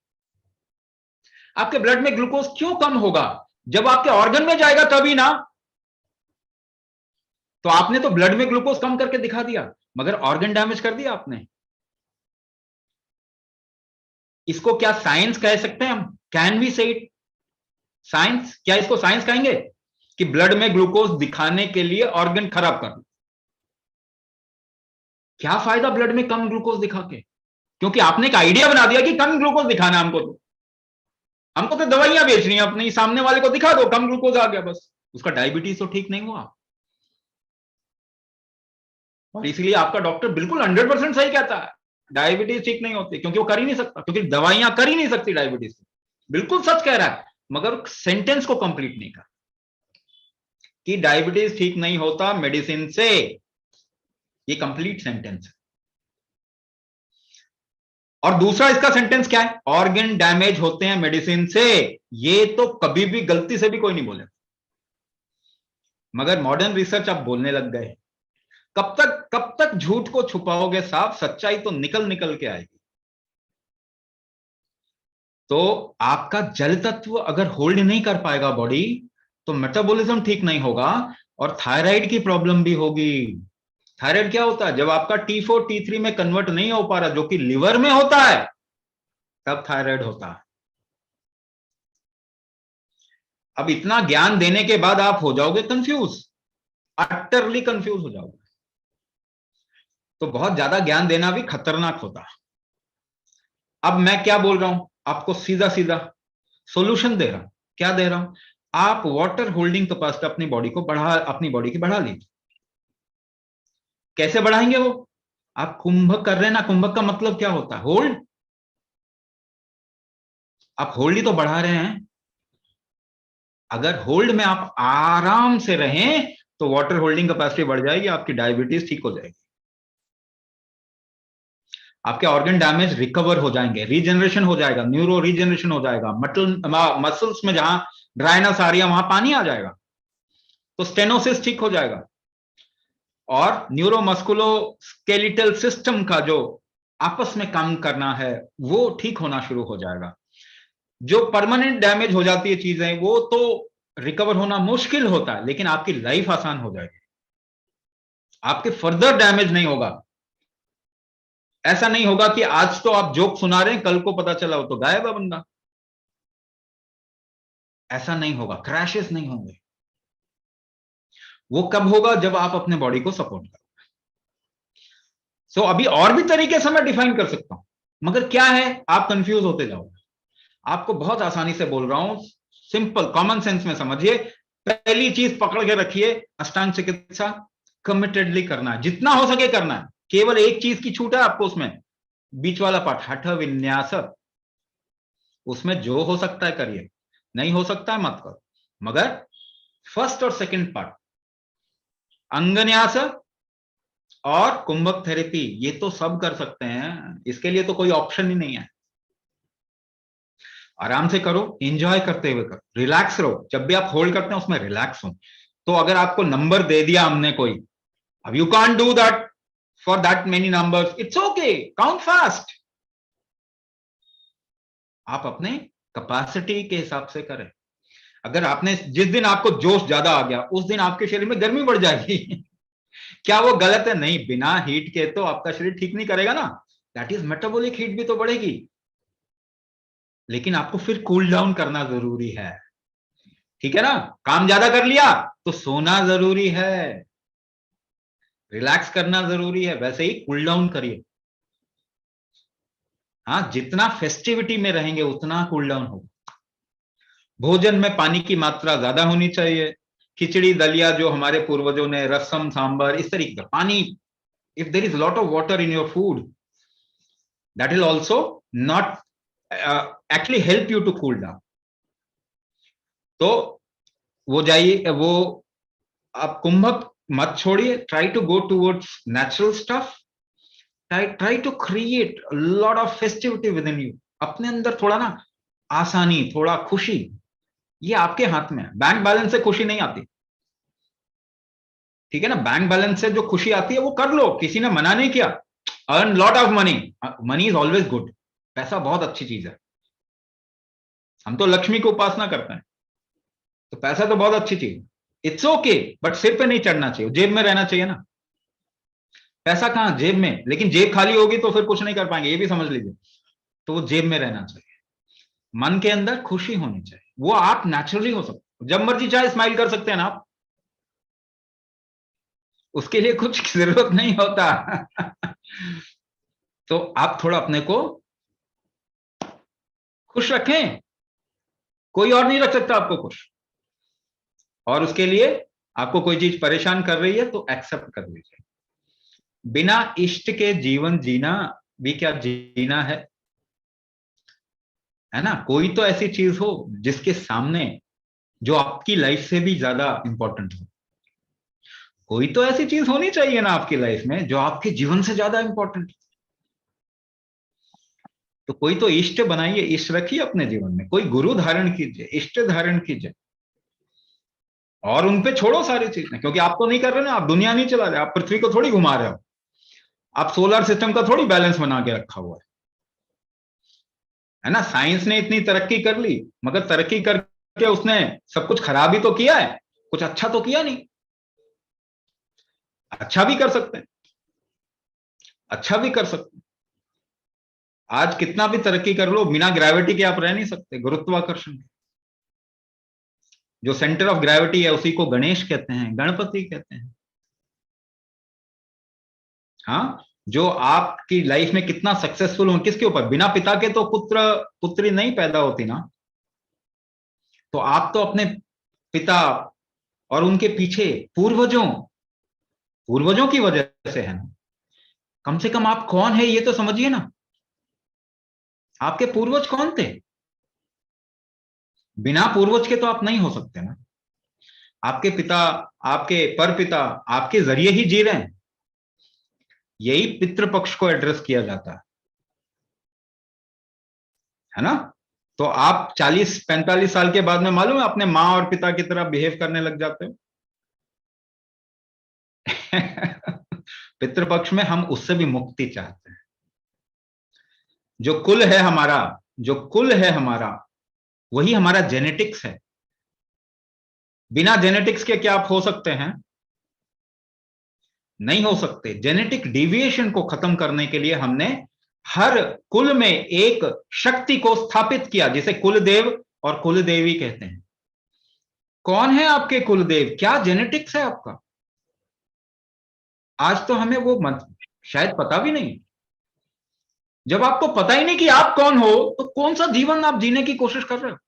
A: आपके ब्लड में ग्लूकोज क्यों कम होगा? जब आपके ऑर्गन में जाएगा तभी ना। तो आपने तो ब्लड में ग्लूकोज कम करके दिखा दिया, मगर ऑर्गन डैमेज कर दिया आपने। इसको क्या साइंस कह सकते हैं हम? कैन वी से इट साइंस? क्या इसको साइंस कहेंगे कि ब्लड में ग्लूकोज दिखाने के लिए ऑर्गन खराब कर? क्या फायदा ब्लड में कम ग्लूकोज दिखा के? क्योंकि आपने एक आइडिया बना दिया कि कम ग्लूकोज दिखाना है हमको तो दवाइयां बेचनी है अपने सामने वाले को दिखा दो कम ग्लूकोज आ गया, बस उसका डायबिटीज तो ठीक नहीं हुआ। और इसलिए आपका डॉक्टर बिल्कुल 100% सही कहता है, डायबिटीज ठीक नहीं होती, क्योंकि वो कर ही नहीं सकता, क्योंकि दवाइयां कर ही नहीं सकती डायबिटीज को। बिल्कुल सच कह रहा है, मगर सेंटेंस को कंप्लीट नहीं कर कि डायबिटीज ठीक नहीं होता मेडिसिन से। ये कंप्लीट सेंटेंस है। और दूसरा इसका सेंटेंस क्या है? ऑर्गन डैमेज होते हैं मेडिसिन से। ये तो कभी भी गलती से भी कोई नहीं बोले, मगर मॉडर्न रिसर्च अब बोलने लग गए। कब तक झूठ को छुपाओगे साहब? सच्चाई तो निकल निकल के आएगी। तो आपका जल तत्व अगर होल्ड नहीं कर पाएगा बॉडी, तो मेटाबॉलिज्म ठीक नहीं होगा, और थायराइड की प्रॉब्लम भी होगी। थायराइड क्या होता है? जब आपका T4 T3 में कन्वर्ट नहीं हो पा रहा, जो कि लिवर में होता है, तब थायराइड होता है। अब इतना ज्ञान देने के बाद आप हो जाओगे कंफ्यूज, अटरली कंफ्यूज हो जाओगे। तो बहुत ज्यादा ज्ञान देना भी खतरनाक होता है। अब मैं क्या बोल रहा हूं आपको? सीधा सीधा सॉल्यूशन दे रहा हूं। क्या दे रहा हूं? आप वाटर होल्डिंग कैपेसिटी अपनी बॉडी की बढ़ा लीजिए। कैसे बढ़ाएंगे वो? आप कुंभक कर रहे हैं ना। कुंभक का मतलब क्या होता है? होल्ड। आप होल्ड ही तो बढ़ा रहे हैं। अगर होल्ड में आप आराम से रहें तो वाटर होल्डिंग कैपेसिटी बढ़ जाएगी, आपकी डायबिटीज ठीक हो जाएगी। आपके ऑर्गन डैमेज रिकवर हो जाएंगे, रीजनरेशन हो जाएगा, न्यूरो रीजनरेशन हो जाएगा, मसल्स में जहां ड्राइनेस आ रही है वहां पानी आ जाएगा, तो स्टेनोसिस ठीक हो जाएगा, और न्यूरोमस्कुलो स्केलिटल सिस्टम का जो आपस में काम करना है वो ठीक होना शुरू हो जाएगा। जो परमानेंट डैमेज हो जाती है चीजें वो तो रिकवर होना मुश्किल होता है, लेकिन आपकी लाइफ आसान हो जाएगी, आपके फर्दर डैमेज नहीं होगा। ऐसा नहीं होगा कि आज तो आप जोक सुना रहे हैं, कल को पता चला हो तो गायब है बंदा। ऐसा नहीं होगा, क्रैशेस नहीं होंगे। वो कब होगा? जब आप अपने बॉडी को सपोर्ट करोगे। सो अभी और भी तरीके से मैं डिफाइन कर सकता हूं, मगर क्या है, आप कंफ्यूज होते जाओगे। आपको बहुत आसानी से बोल रहा हूं, सिंपल कॉमन सेंस में समझिए। पहली चीज पकड़ के रखिए, अष्टांग चिकित्सा कमिटेडली करना है, जितना हो सके करना है। केवल एक चीज की छूट है आपको, उसमें बीच वाला पार्ट, हठ विन्यास, उसमें जो हो सकता है करिए, नहीं हो सकता है मत करो। मगर फर्स्ट और सेकंड पार्ट, अंगन्यास और कुंभक थेरेपी, ये तो सब कर सकते हैं, इसके लिए तो कोई ऑप्शन ही नहीं है। आराम से करो, एंजॉय करते हुए करो, रिलैक्स रहो। जब भी आप होल्ड करते हैं उसमें रिलैक्स हो। तो अगर आपको नंबर दे दिया हमने कोई, अब you can't do that for that many numbers, it's okay, count fast. आप अपने कैपेसिटी के हिसाब से करें। अगर आपने, जिस दिन आपको जोश ज्यादा आ गया उस दिन आपके शरीर में गर्मी बढ़ जाएगी। क्या वो गलत है? नहीं, बिना हीट के तो आपका शरीर ठीक नहीं करेगा ना, दैट इज मेटाबॉलिक हीट भी तो बढ़ेगी। लेकिन आपको फिर कूल डाउन करना जरूरी है, ठीक है ना? काम ज्यादा कर लिया तो सोना जरूरी है, रिलैक्स करना जरूरी है, वैसे ही कूल डाउन करिए। हाँ, जितना फेस्टिविटी में रहेंगे उतना कूल डाउन होगा। भोजन में पानी की मात्रा ज्यादा होनी चाहिए। खिचड़ी दलिया जो हमारे पूर्वजों ने, रसम सांबर, इस तरीके का पानी, if there is lot of water in your food, that will also not actually help you to cool down. तो वो जाइए, वो आप कुंभक मत छोड़िए, try to go towards natural stuff, try to create lot of festivity within you. अपने अंदर थोड़ा ना आसानी, थोड़ा खुशी, ये आपके हाथ में है। बैंक बैलेंस से खुशी नहीं आती, ठीक है ना? बैंक बैलेंस से जो खुशी आती है वो कर लो, किसी ने मना नहीं किया। Earn lot of money, money is always good, पैसा बहुत अच्छी चीज है। हम तो लक्ष्मी की उपासना करते हैं, तो पैसा तो बहुत अच्छी चीज, इट्स ओके, बट सिर पे नहीं चढ़ना चाहिए, जेब में रहना चाहिए ना। पैसा कहां? जेब में, लेकिन जेब खाली होगी तो फिर कुछ नहीं कर पाएंगे, ये भी समझ लीजिए। तो वो जेब में रहना चाहिए, मन के अंदर खुशी होनी चाहिए, वो आप नेचुरली हो सकते, जब मर्जी चाहे स्माइल कर सकते हैं ना आप, उसके लिए कुछ जरूरत नहीं होता। तो आप थोड़ा अपने को खुश रखें, कोई और नहीं रख सकता आपको खुश। और उसके लिए आपको कोई चीज परेशान कर रही है तो एक्सेप्ट कर लीजिए। बिना इष्ट के जीवन जीना भी क्या जीना है ना? कोई तो ऐसी चीज हो जिसके सामने, जो आपकी लाइफ से भी ज्यादा इंपॉर्टेंट हो। कोई तो ऐसी चीज होनी चाहिए ना आपकी लाइफ में जो आपके जीवन से ज्यादा इंपॉर्टेंट। तो कोई तो इष्ट बनाइए, इष्ट रखिए अपने जीवन में, कोई गुरु धारण कीजिए, इष्ट धारण कीजिए, और उनपे छोड़ो सारी चीजें, क्योंकि आप तो नहीं कर रहे ना, आप दुनिया नहीं चला रहे, आप पृथ्वी को थोड़ी घुमा रहे हो, आप सोलर सिस्टम का थोड़ी बैलेंस बना के रखा हुआ है ना? साइंस ने इतनी तरक्की कर ली, मगर तरक्की करके उसने सब कुछ खराब ही तो किया है, कुछ अच्छा तो किया नहीं। अच्छा भी कर सकते हैं, अच्छा भी कर सकते हैं। आज कितना भी तरक्की कर लो, बिना ग्रेविटी के आप रह नहीं सकते, गुरुत्वाकर्षण। जो सेंटर ऑफ ग्रेविटी है उसी को गणेश कहते हैं, गणपति कहते हैं। हाँ, जो आपकी लाइफ में कितना सक्सेसफुल हो, किसके ऊपर? बिना पिता के तो पुत्र पुत्री नहीं पैदा होती ना। तो आप तो अपने पिता और उनके पीछे पूर्वजों पूर्वजों की वजह से है ना। कम से कम आप कौन है ये तो समझिए ना, आपके पूर्वज कौन थे? बिना पूर्वज के तो आप नहीं हो सकते ना। आपके पिता, आपके परपिता आपके जरिए ही जी रहे हैं। यही पितृपक्ष को एड्रेस किया जाता है। है ना? तो आप 40-45 साल के बाद में मालूम है अपने माँ और पिता की तरह बिहेव करने लग जाते हो। पितृपक्ष में हम उससे भी मुक्ति चाहते हैं। जो कुल है हमारा, जो कुल है हमारा, वही हमारा जेनेटिक्स है। बिना जेनेटिक्स के क्या आप हो सकते हैं? नहीं हो सकते। जेनेटिक डिविएशन को खत्म करने के लिए हमने हर कुल में एक शक्ति को स्थापित किया, जिसे कुलदेव और कुलदेवी कहते हैं। कौन है आपके कुलदेव? क्या जेनेटिक्स है आपका? आज तो हमें वो शायद पता भी नहीं। जब आपको पता ही नहीं कि आप कौन हो, तो कौन सा जीवन आप जीने की कोशिश कर रहे हो?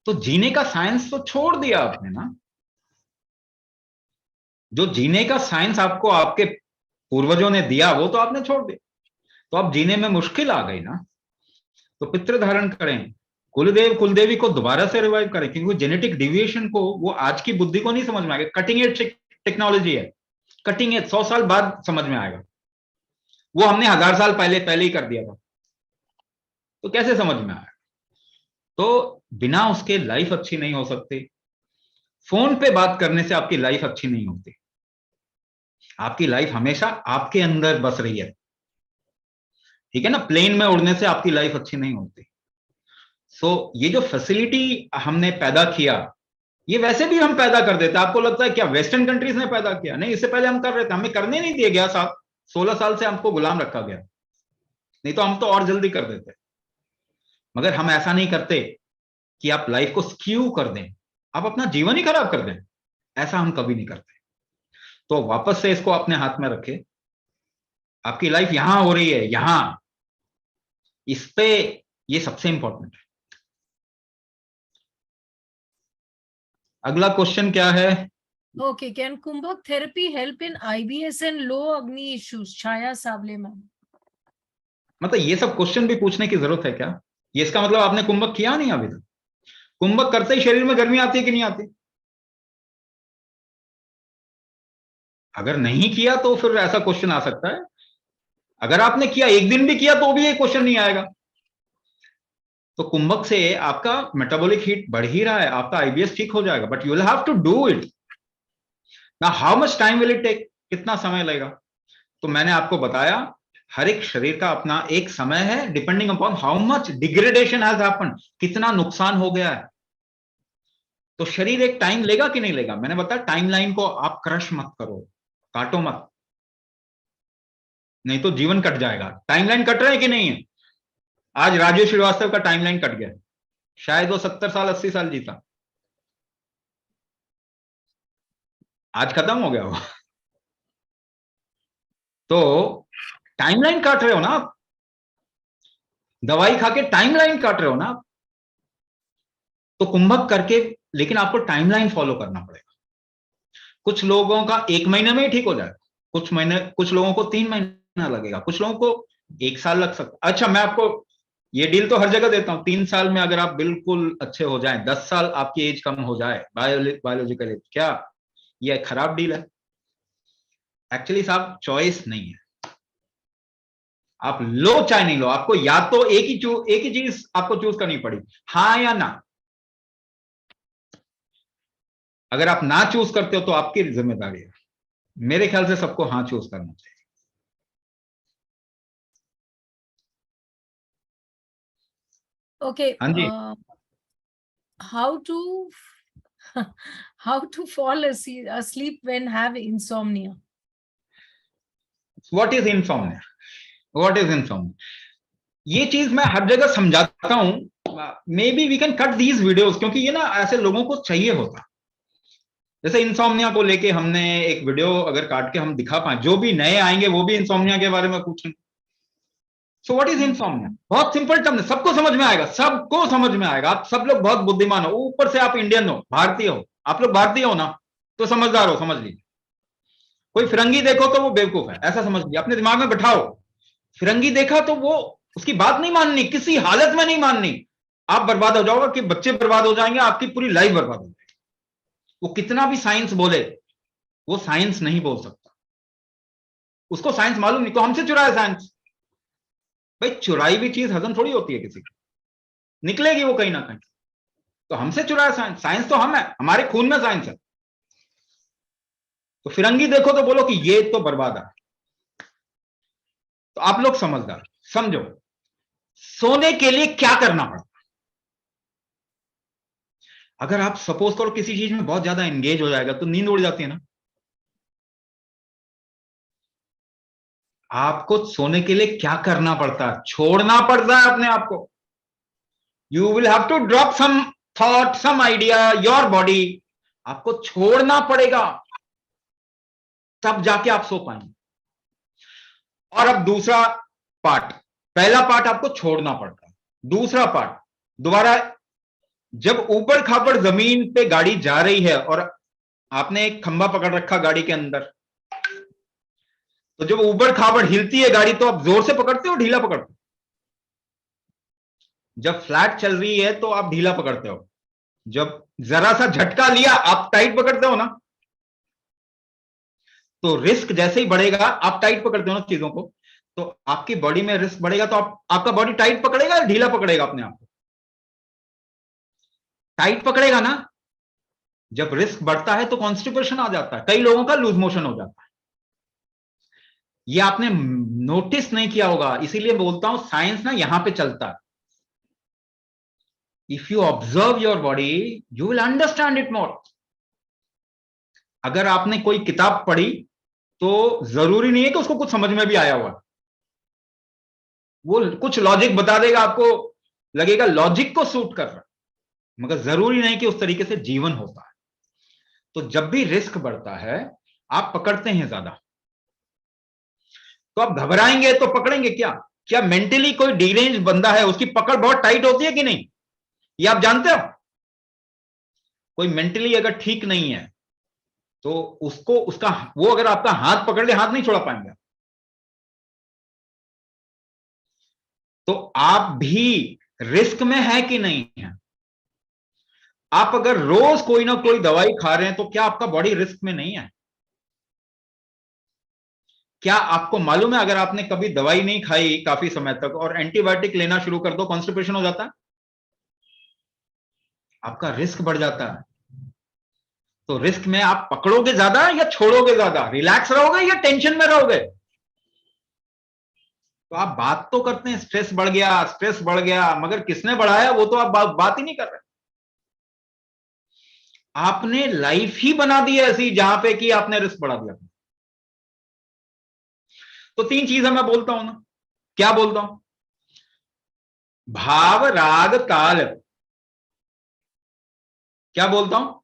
A: तो जीने का साइंस तो छोड़ दिया आपने ना। जो जीने का साइंस आपको आपके पूर्वजों ने दिया, वो तो आपने छोड़ दिया। तो अब जीने में मुश्किल आ गई ना। तो पितृ धारण करें, कुलदेव कुलदेवी को दोबारा से रिवाइव करें, क्योंकि जेनेटिक डिविएशन को वो आज की बुद्धि को नहीं समझ में आएगा। कटिंग एज टेक्नोलॉजी है, कटिंग एज 100 साल बाद समझ में आएगा। वो हमने 1000 साल पहले ही कर दिया था, तो कैसे समझ में आएगा? तो बिना उसके लाइफ अच्छी नहीं हो सकती। फोन पे बात करने से आपकी लाइफ अच्छी नहीं होती। आपकी लाइफ हमेशा आपके अंदर बस रही है, ठीक है ना? प्लेन में उड़ने से आपकी लाइफ अच्छी नहीं होती। सो ये जो फैसिलिटी हमने पैदा किया, ये वैसे भी हम पैदा कर देते। आपको लगता है क्या वेस्टर्न कंट्रीज ने पैदा किया? नहीं, इससे पहले हम कर रहे थे, हमें करने नहीं दिया गया। 16 साल से हमको गुलाम रखा गया, नहीं तो हम तो और जल्दी कर देते। मगर हम ऐसा नहीं करते कि आप लाइफ को स्क्यू कर दें, आप अपना जीवन ही खराब कर दें। ऐसा हम कभी नहीं करते। तो वापस से इसको अपने हाथ में रखें। आपकी लाइफ यहां हो रही है, यहां, इस पे, ये सबसे इंपॉर्टेंट है। अगला क्वेश्चन क्या है?
C: Okay, can Kumbhak therapy help in IBS and low Agni issues? Chhaya Sawale ma'am.
A: मतलब ये सब क्वेश्चन भी पूछने की जरूरत है क्या? ये इसका मतलब आपने कुंभक किया नहीं अभी तक? कुंभक करते ही शरीर में गर्मी आती है कि नहीं आती? अगर नहीं किया तो फिर ऐसा क्वेश्चन आ सकता है। अगर आपने किया, एक दिन भी किया, तो भी ये क्वेश्चन नहीं आएगा। तो कुंभक से आपका मेटाबॉलिक हीट बढ़ ही रहा है, आपका आईबीएस ठीक हो जाएगा, but you will have to do it. Now how much time will it take? कितना समय लगेगा? तो मैंने आपको बताया, हर एक शरीर का अपना एक समय है, depending upon how much degradation has happened, कितना नुकसान हो गया है। तो शरीर एक टाइम लेगा कि नहीं लेगा? मैंने बताया टाइमलाइन को आप क्रश मत करो, काटो मत, नहीं तो जीवन कट जाएगा। टाइमलाइन कट रहा है कि नहीं है? आज राजू श्रीवास्तव का टाइमलाइन कट गया, शायद वो 70 साल 80 साल जीता, आज खत्म हो गया वो। तो टाइमलाइन काट रहे हो ना आप, दवाई खा के टाइमलाइन काट रहे हो ना आप। तो कुंभक करके, लेकिन आपको टाइमलाइन फॉलो करना पड़ेगा। कुछ लोगों का 1 महीने में ही ठीक हो जाएगा, कुछ लोगों को 3 महीना लगेगा, कुछ लोगों को 1 साल लग सकता। अच्छा, मैं आपको ये डील तो हर जगह देता हूं, 3 साल में अगर आप बिल्कुल अच्छे हो जाएं, 10 साल आपकी एज कम हो जाए बायोलॉजिकल एज, क्या ये खराब डील है? एक्चुअली साहब चॉइस नहीं है। आप लो चाहे नहीं लो, आपको या तो एक ही चीज आपको चूज करनी पड़ी, हाँ या ना। अगर आप ना चूज करते हो तो आपकी जिम्मेदारी है। मेरे ख्याल से सबको हाँ चूज करना चाहिए।
C: Okay,
A: हाँ जी।
C: how to how to fall asleep when have insomnia?
A: What is insomnia? What is insomnia? ये चीज मैं हर जगह समझाता हूं। Maybe we can cut these videos, क्योंकि ये ना ऐसे लोगों को चाहिए होता। जैसे इंसोम्निया को लेके हमने एक वीडियो अगर काट के हम दिखा पाए, जो भी नए आएंगे वो भी इंसोम्निया के बारे में पूछेंगे। So what is insomnia? बहुत सिंपल टर्म है, सबको समझ में आएगा, सबको समझ में आएगा। आप सब लोग बहुत बुद्धिमान हो, ऊपर से आप इंडियन हो, भारतीय हो। आप लोग भारतीय हो ना, तो समझदार हो, समझ लीजिए। कोई फिरंगी देखो तो वो बेवकूफ है, ऐसा समझ लीजिए। अपने दिमाग में बैठाओ, फिरंगी देखा तो वो, उसकी बात नहीं माननी, किसी हालत में नहीं माननी। आप बर्बाद हो जाओगे, कि बच्चे बर्बाद हो जाएंगे, आपकी पूरी लाइफ बर्बाद हो जाएगी। वो कितना भी साइंस बोले, वो साइंस नहीं बोल सकता। उसको साइंस मालूम नहीं, तो हमसे चुराया साइंस। भाई चुराई हुई चीज हजम थोड़ी होती है किसी की, निकलेगी वो कहीं ना कहीं। तो हमसे चुराया साइंस, साइंस तो हम है, हमारे खून में साइंस है। तो फिरंगी देखो तो बोलो कि ये तो बर्बाद है। तो आप लोग समझदार समझो, सोने के लिए क्या करना पड़ता। अगर आप सपोज करो किसी चीज में बहुत ज्यादा एंगेज हो जाएगा तो नींद उड़ जाती है ना। आपको सोने के लिए क्या करना पड़ता है, छोड़ना पड़ता है अपने आप को। You will have to drop some thought, some idea, your body, आपको छोड़ना पड़ेगा, तब जाके आप सो पाएंगे। और अब दूसरा पार्ट, पहला पार्ट आपको छोड़ना पड़ता है, दूसरा पार्ट दोबारा, जब ऊपर खापड़ जमीन पे गाड़ी जा रही है और आपने एक खंभा पकड़ रखा गाड़ी के अंदर, तो जब ऊपर खापड़ हिलती है गाड़ी तो आप जोर से पकड़ते हो ढीला पकड़ते हो? जब फ्लैट चल रही है तो आप ढीला पकड़ते हो, जब जरा सा झटका लिया आप टाइट पकड़ते हो ना। तो रिस्क जैसे ही बढ़ेगा आप टाइट पकड़ते हो ना चीजों को, तो आपकी बॉडी में रिस्क बढ़ेगा, तो आपका बॉडी टाइट पकड़ेगा या ढीला पकड़ेगा अपने आप को? टाइट पकड़ेगा ना। जब रिस्क बढ़ता है तो कॉन्स्टिपेशन आ जाता है, कई लोगों का लूज मोशन हो जाता है। ये आपने नोटिस नहीं किया होगा, इसीलिए बोलता हूं साइंस ना यहां पे चलता है। If you observe your body you will understand it more. अगर आपने कोई किताब पढ़ी तो जरूरी नहीं है कि उसको कुछ समझ में भी आया हुआ, वो कुछ लॉजिक बता देगा, आपको लगेगा लॉजिक को सूट कर रहा है, मगर जरूरी नहीं कि उस तरीके से जीवन होता है। तो जब भी रिस्क बढ़ता है आप पकड़ते हैं ज्यादा, तो आप घबराएंगे तो पकड़ेंगे क्या? क्या मेंटली कोई डिरेंज बंदा है उसकी पकड़ बहुत टाइट होती है कि नहीं, ये आप जानते हो? कोई मेंटली अगर ठीक नहीं है तो उसको उसका वो अगर आपका हाथ पकड़ ले हाथ नहीं छोड़ा पाएंगे। तो आप भी रिस्क में है कि नहीं है? आप अगर रोज कोई ना कोई दवाई खा रहे हैं तो क्या आपका बॉडी रिस्क में नहीं है? क्या आपको मालूम है अगर आपने कभी दवाई नहीं खाई काफी समय तक और एंटीबायोटिक लेना शुरू कर दो कॉन्स्टिपेशन हो जाता है, आपका रिस्क बढ़ जाता है। तो रिस्क में आप पकड़ोगे ज्यादा या छोड़ोगे ज्यादा, रिलैक्स रहोगे या टेंशन में रहोगे? तो आप बात तो करते हैं स्ट्रेस बढ़ गया, स्ट्रेस बढ़ गया, मगर किसने बढ़ाया वो तो आप बात ही नहीं कर रहे। आपने लाइफ ही बना दी ऐसी जहां पे कि आपने रिस्क बढ़ा दिया। तो तीन चीजें मैं बोलता हूं ना, क्या बोलता हूं? भाव राग ताल, क्या बोलता हूं?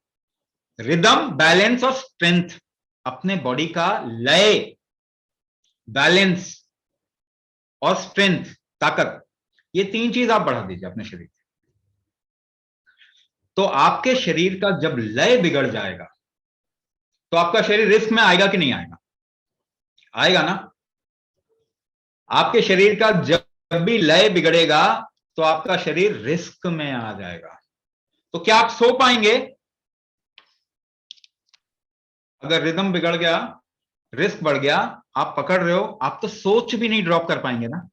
A: रिदम, बैलेंस और स्ट्रेंथ। अपने बॉडी का लय, बैलेंस और स्ट्रेंथ, ताकत, ये तीन चीज आप बढ़ा दीजिए अपने शरीर। तो आपके शरीर का जब लय बिगड़ जाएगा तो आपका शरीर रिस्क में आएगा कि नहीं आएगा? आएगा ना। आपके शरीर का जब भी लय बिगड़ेगा तो आपका शरीर रिस्क में आ जाएगा। तो क्या आप सो पाएंगे? अगर रिदम बिगड़ गया, रिस्क बढ़ गया, आप पकड़ रहे हो, आप तो सोच भी नहीं ड्रॉप कर पाएंगे ना।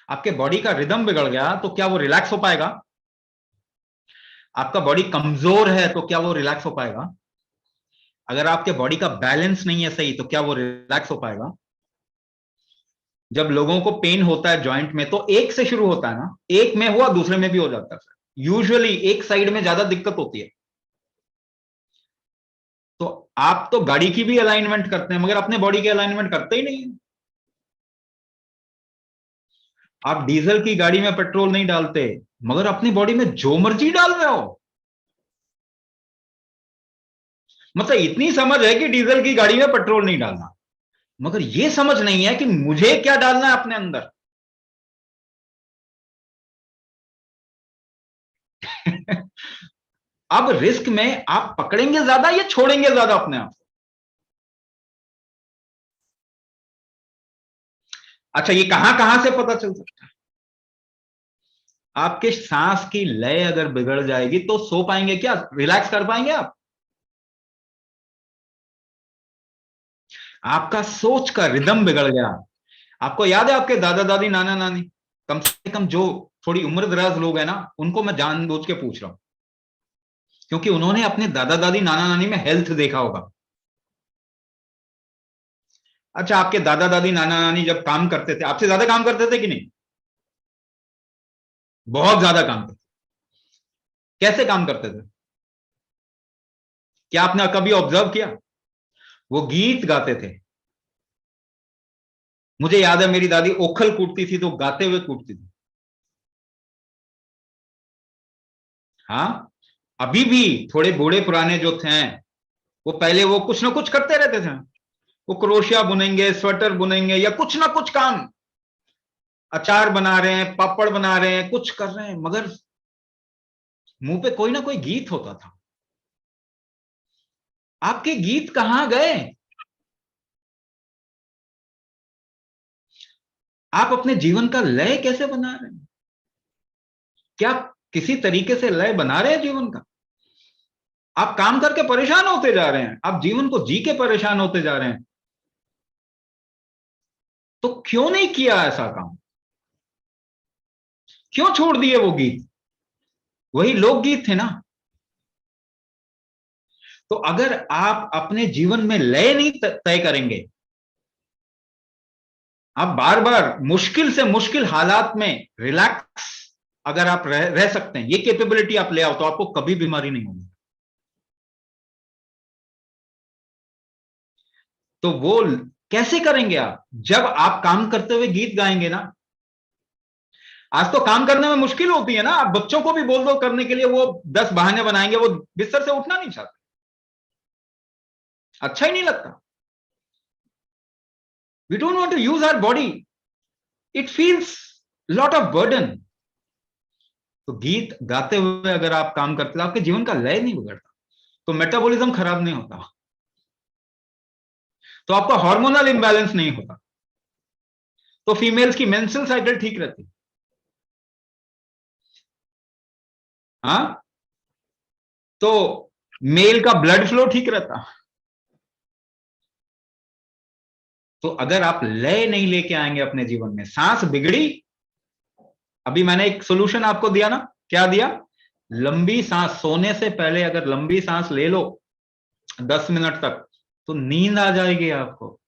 A: आपके बॉडी का रिदम बिगड़ गया तो क्या वो रिलैक्स हो पाएगा? आपका बॉडी कमजोर है तो क्या वो रिलैक्स हो पाएगा? अगर आपके बॉडी का बैलेंस नहीं है सही तो क्या वो रिलैक्स हो पाएगा? जब लोगों को पेन होता है जॉइंट में तो एक से शुरू होता है ना, एक में हुआ दूसरे में भी हो जाता है। यूजुअली एक साइड में ज्यादा दिक्कत होती है। तो आप तो गाड़ी की भी अलाइनमेंट करते हैं मगर अपने बॉडी की अलाइनमेंट करते ही नहीं है। आप डीजल की गाड़ी में पेट्रोल नहीं डालते मगर अपनी बॉडी में जो मर्जी डाल रहे हो। मतलब इतनी समझ है कि डीजल की गाड़ी में पेट्रोल नहीं डालना, मगर यह समझ नहीं है कि मुझे क्या डालना है अपने अंदर। अब रिस्क में आप पकड़ेंगे ज्यादा या छोड़ेंगे ज्यादा अपने आप? अच्छा, ये कहां कहां से पता चल सकता है? आपके सांस की लय अगर बिगड़ जाएगी तो सो पाएंगे क्या, रिलैक्स कर पाएंगे आप? आपका सोच का रिदम बिगड़ गया, आपको याद है आपके दादा दादी नाना नानी, कम से कम जो थोड़ी उम्र दराज लोग हैं ना, उनको मैं जानबूझ के पूछ रहा हूं, क्योंकि उन्होंने अपने दादा दादी नाना नानी में हेल्थ देखा होगा। अच्छा, आपके दादा दादी नाना नानी जब काम करते थे, आपसे ज्यादा काम करते थे कि नहीं? बहुत ज्यादा काम करते। कैसे काम करते थे? क्या आपने कभी ऑब्जर्व किया? वो गीत गाते थे। मुझे याद है मेरी दादी ओखल कूटती थी तो गाते हुए कूटती थी। हाँ, अभी भी थोड़े बूढ़े पुराने जो थे, वो पहले वो कुछ ना कुछ करते रहते थे। वो क्रोशिया बुनेंगे, स्वेटर बुनेंगे, या कुछ ना कुछ काम, अचार बना रहे हैं, पापड़ बना रहे हैं, कुछ कर रहे हैं, मगर मुंह पे कोई ना कोई गीत होता था। आपके गीत कहां गए? आप अपने जीवन का लय कैसे बना रहे हैं? क्या किसी तरीके से लय बना रहे हैं जीवन का? आप काम करके परेशान होते जा रहे हैं, आप जीवन को जी के परेशान होते जा रहे हैं, तो क्यों नहीं किया ऐसा काम? क्यों छोड़ दिए वो गीत? वही लोकगीत थे ना। तो अगर आप अपने जीवन में लय नहीं तय करेंगे, आप बार बार मुश्किल से मुश्किल हालात में रिलैक्स अगर आप रह सकते हैं, ये कैपेबिलिटी आप ले आओ, तो आपको कभी बीमारी नहीं होगी। तो वो कैसे करेंगे आप? जब आप काम करते हुए गीत गाएंगे ना। आज तो काम करने में मुश्किल होती है ना, आप बच्चों को भी बोल दो करने के लिए, वो 10 बहाने बनाएंगे, वो बिस्तर से उठना नहीं चाहते, अच्छा ही नहीं लगता। We don't want to use our body. It feels lot of burden. तो गीत गाते हुए अगर आप काम करते, आपके जीवन का लय नहीं बिगड़ता, तो मेटाबॉलिज्म खराब नहीं होता, तो आपका हार्मोनल इंबैलेंस नहीं होता, तो फीमेल्स की मेंस्ट्रुअल साइकिल ठीक रहती। हाँ, तो मेल का ब्लड फ्लो ठीक रहता। तो अगर आप लय नहीं लेके आएंगे अपने जीवन में, सांस बिगड़ी। अभी मैंने एक सोल्यूशन आपको दिया ना, क्या दिया? लंबी सांस, सोने से पहले अगर लंबी सांस ले लो 10 मिनट तक, तो नींद आ जाएगी आपको।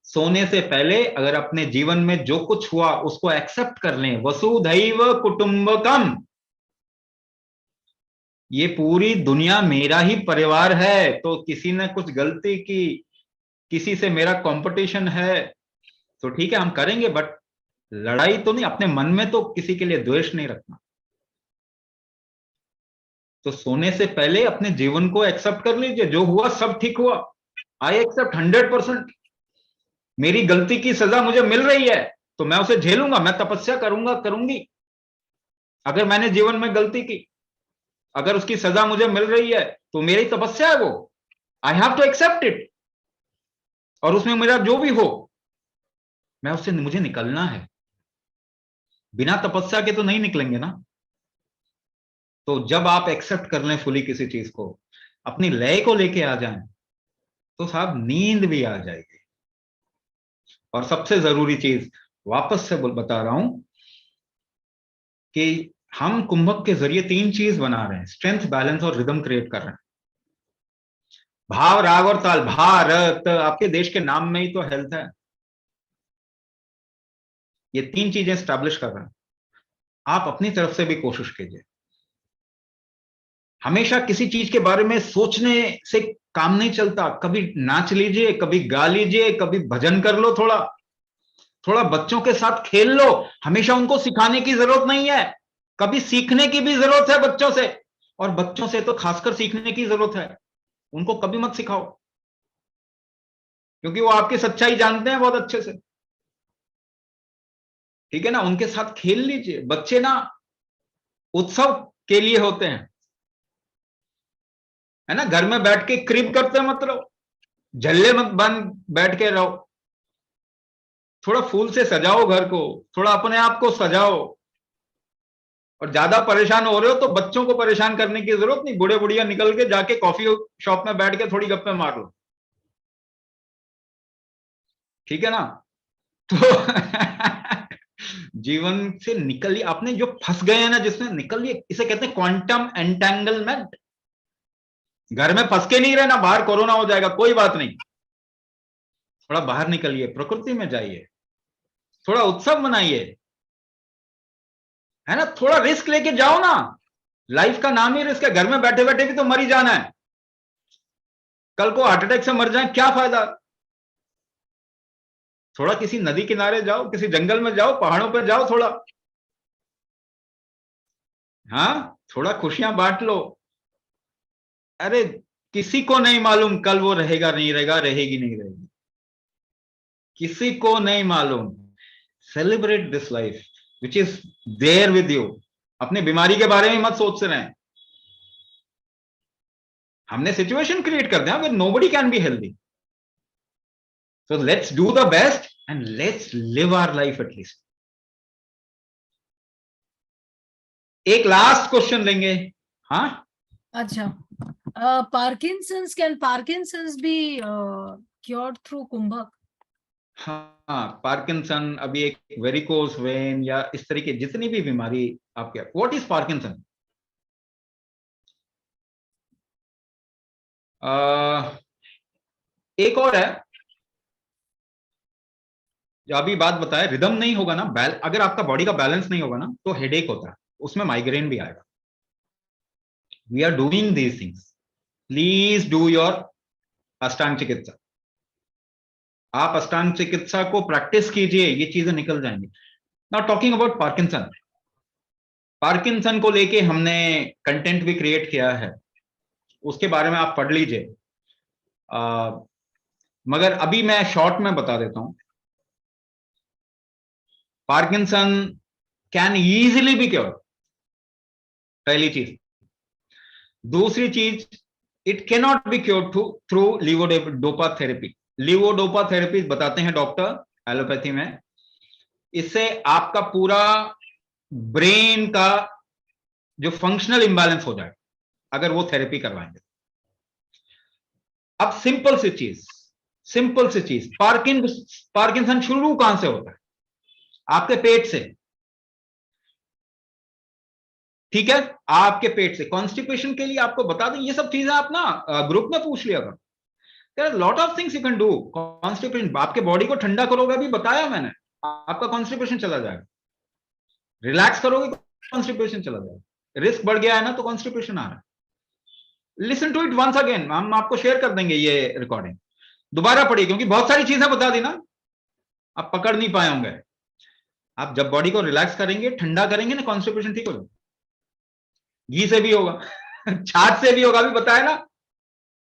A: सोने से पहले अगर अपने जीवन में जो कुछ हुआ उसको एक्सेप्ट कर लें, वसुधैव कुटुंबकम, ये पूरी दुनिया मेरा ही परिवार है, तो किसी ने कुछ गलती की, किसी से मेरा कंपटीशन है, तो ठीक है हम करेंगे, बट लड़ाई तो नहीं, अपने मन में तो किसी के लिए द्वेष नहीं रखना। तो सोने से पहले अपने जीवन को एक्सेप्ट कर लीजिए, जो हुआ सब ठीक हुआ, आई एक्सेप्ट 100%। मेरी गलती की सजा मुझे मिल रही है, तो मैं उसे झेलूंगा, मैं तपस्या करूंगा, करूंगी। अगर मैंने जीवन में गलती की, अगर उसकी सजा मुझे मिल रही है, तो मेरी तपस्या है वो, I have to accept it. और उसमें मेरा जो भी हो, मैं उससे, मुझे निकलना है। बिना तपस्या के तो नहीं निकलेंगे ना। तो जब आप एक्सेप्ट कर लें फुली किसी चीज को, अपनी लय को लेके आ जाएं, तो साहब नींद भी आ जाएगी। और सबसे जरूरी चीज, वापस से बता रहा हूं कि हम कुंभक के जरिए 3 चीज बना रहे हैं, स्ट्रेंथ, बैलेंस और रिदम क्रिएट कर रहे हैं। भाव, राग और ताल। भारत, आपके देश के नाम में ही तो हेल्थ है। ये 3 चीजें स्टैब्लिश कर रहे हैं। आप अपनी तरफ से भी कोशिश कीजिए। हमेशा किसी चीज के बारे में सोचने से काम नहीं चलता। कभी नाच लीजिए, कभी गा लीजिए, कभी भजन कर लो, थोड़ा थोड़ा बच्चों के साथ खेल लो। हमेशा उनको सिखाने की जरूरत नहीं है, कभी सीखने की भी जरूरत है बच्चों से, और बच्चों से तो खासकर सीखने की जरूरत है। उनको कभी मत सिखाओ, क्योंकि वो आपकी सच्चाई जानते हैं बहुत अच्छे से। ठीक है ना, उनके साथ खेल लीजिए। बच्चे ना उत्सव के लिए होते हैं, है ना। घर में बैठ के क्रिप करते मत रहो, झल्ले मत बंद बैठ के रहो। थोड़ा फूल से सजाओ घर को, थोड़ा अपने आप को सजाओ। और ज्यादा परेशान हो रहे हो तो बच्चों को परेशान करने की जरूरत नहीं, बूढ़े बुढ़िया निकल के जाके कॉफी शॉप में बैठ के थोड़ी गप्पे मार लो, ठीक है ना। तो जीवन से निकलिए, आपने जो फंस गए हैं ना जिसमें, निकलिए। इसे कहते हैं क्वांटम एंटेंगलमेंट। घर में फंस के नहीं रहना, बाहर कोरोना हो जाएगा, कोई बात नहीं, थोड़ा बाहर निकलिए, प्रकृति में जाइए, थोड़ा उत्सव मनाइए, है ना, थोड़ा रिस्क लेके जाओ ना। लाइफ का नाम ही रिस्क है। घर में बैठे बैठे भी तो मर ही जाना है। कल को हार्ट अटैक से मर जाए, क्या फायदा। थोड़ा किसी नदी किनारे जाओ, किसी जंगल में जाओ, पहाड़ों पर जाओ थोड़ा, हाँ, थोड़ा खुशियां बांट लो। अरे किसी को नहीं मालूम कल वो रहेगा नहीं रहेगा, रहेगी नहीं रहेगी, किसी को नहीं मालूम। Celebrate this life which is there with you. अपनी बीमारी के बारे में मत सोच रहे हैं। हमने सिचुएशन क्रिएट कर दिया where nobody can be healthy. So let's do the best and let's live our life at least. एक लास्ट क्वेश्चन लेंगे। हाँ,
C: अच्छा, Parkinson's, can Parkinson's be cured through कुंभक?
A: हाँ, पार्किंसन, अभी एक वेरिकोज वेन या इस तरीके जितनी भी बीमारी आपके, व्हाट इज पार्किंसन? एक और है, जो अभी बात बताया, रिदम नहीं होगा ना, अगर आपका बॉडी का बैलेंस नहीं होगा ना तो हेडेक होता है, उसमें माइग्रेन भी आएगा। We are doing these things, please do your अष्टांग चिकित्सा। आप अष्टांग चिकित्सा को प्रैक्टिस कीजिए, ये चीजें निकल जाएंगी। Now talking about Parkinson, Parkinson को लेके हमने कंटेंट भी क्रिएट किया है, उसके बारे में आप पढ़ लीजिए। मगर अभी मैं शॉर्ट में बता देता हूं। Parkinson can easily be cure, पहली चीज। दूसरी चीज, it can not be cure through levodopa therapy. Levodopa therapy बताते हैं डॉक्टर एलोपैथी में, इससे आपका पूरा ब्रेन का जो फंक्शनल इंबैलेंस हो जाए अगर वो थेरेपी करवाएंगे। अब सिंपल सी चीज, पार्किंसन शुरू कहां से होता है? आपके पेट से, ठीक है, आपके पेट से। कॉन्स्टिपेशन के लिए आपको बता दें, ये सब चीजें आप ना ग्रुप में पूछ लिया करो। There are lot of things you can do. Constipation, आपके बॉडी को ठंडा करोगे, अभी बताया मैंने, आपका कॉन्स्टिपेशन चला जाएगा। रिलैक्स करोगे, कॉन्स्टिपेशन चला जाएगा। रिस्क बढ़ गया है ना तो कॉन्स्टिपेशन आ रहा है। Listen to it once again, हम आपको शेयर कर देंगे ये रिकॉर्डिंग, दोबारा पढ़िए, क्योंकि बहुत सारी चीजें बता दी ना, आप पकड़ नहीं पाए होंगे। आप जब बॉडी को रिलैक्स करेंगे, ठंडा करेंगे ना, कॉन्स्टिपेशन ठीक हो जाएगा। घी से भी होगा छाछ से भी होगा, अभी बताया ना,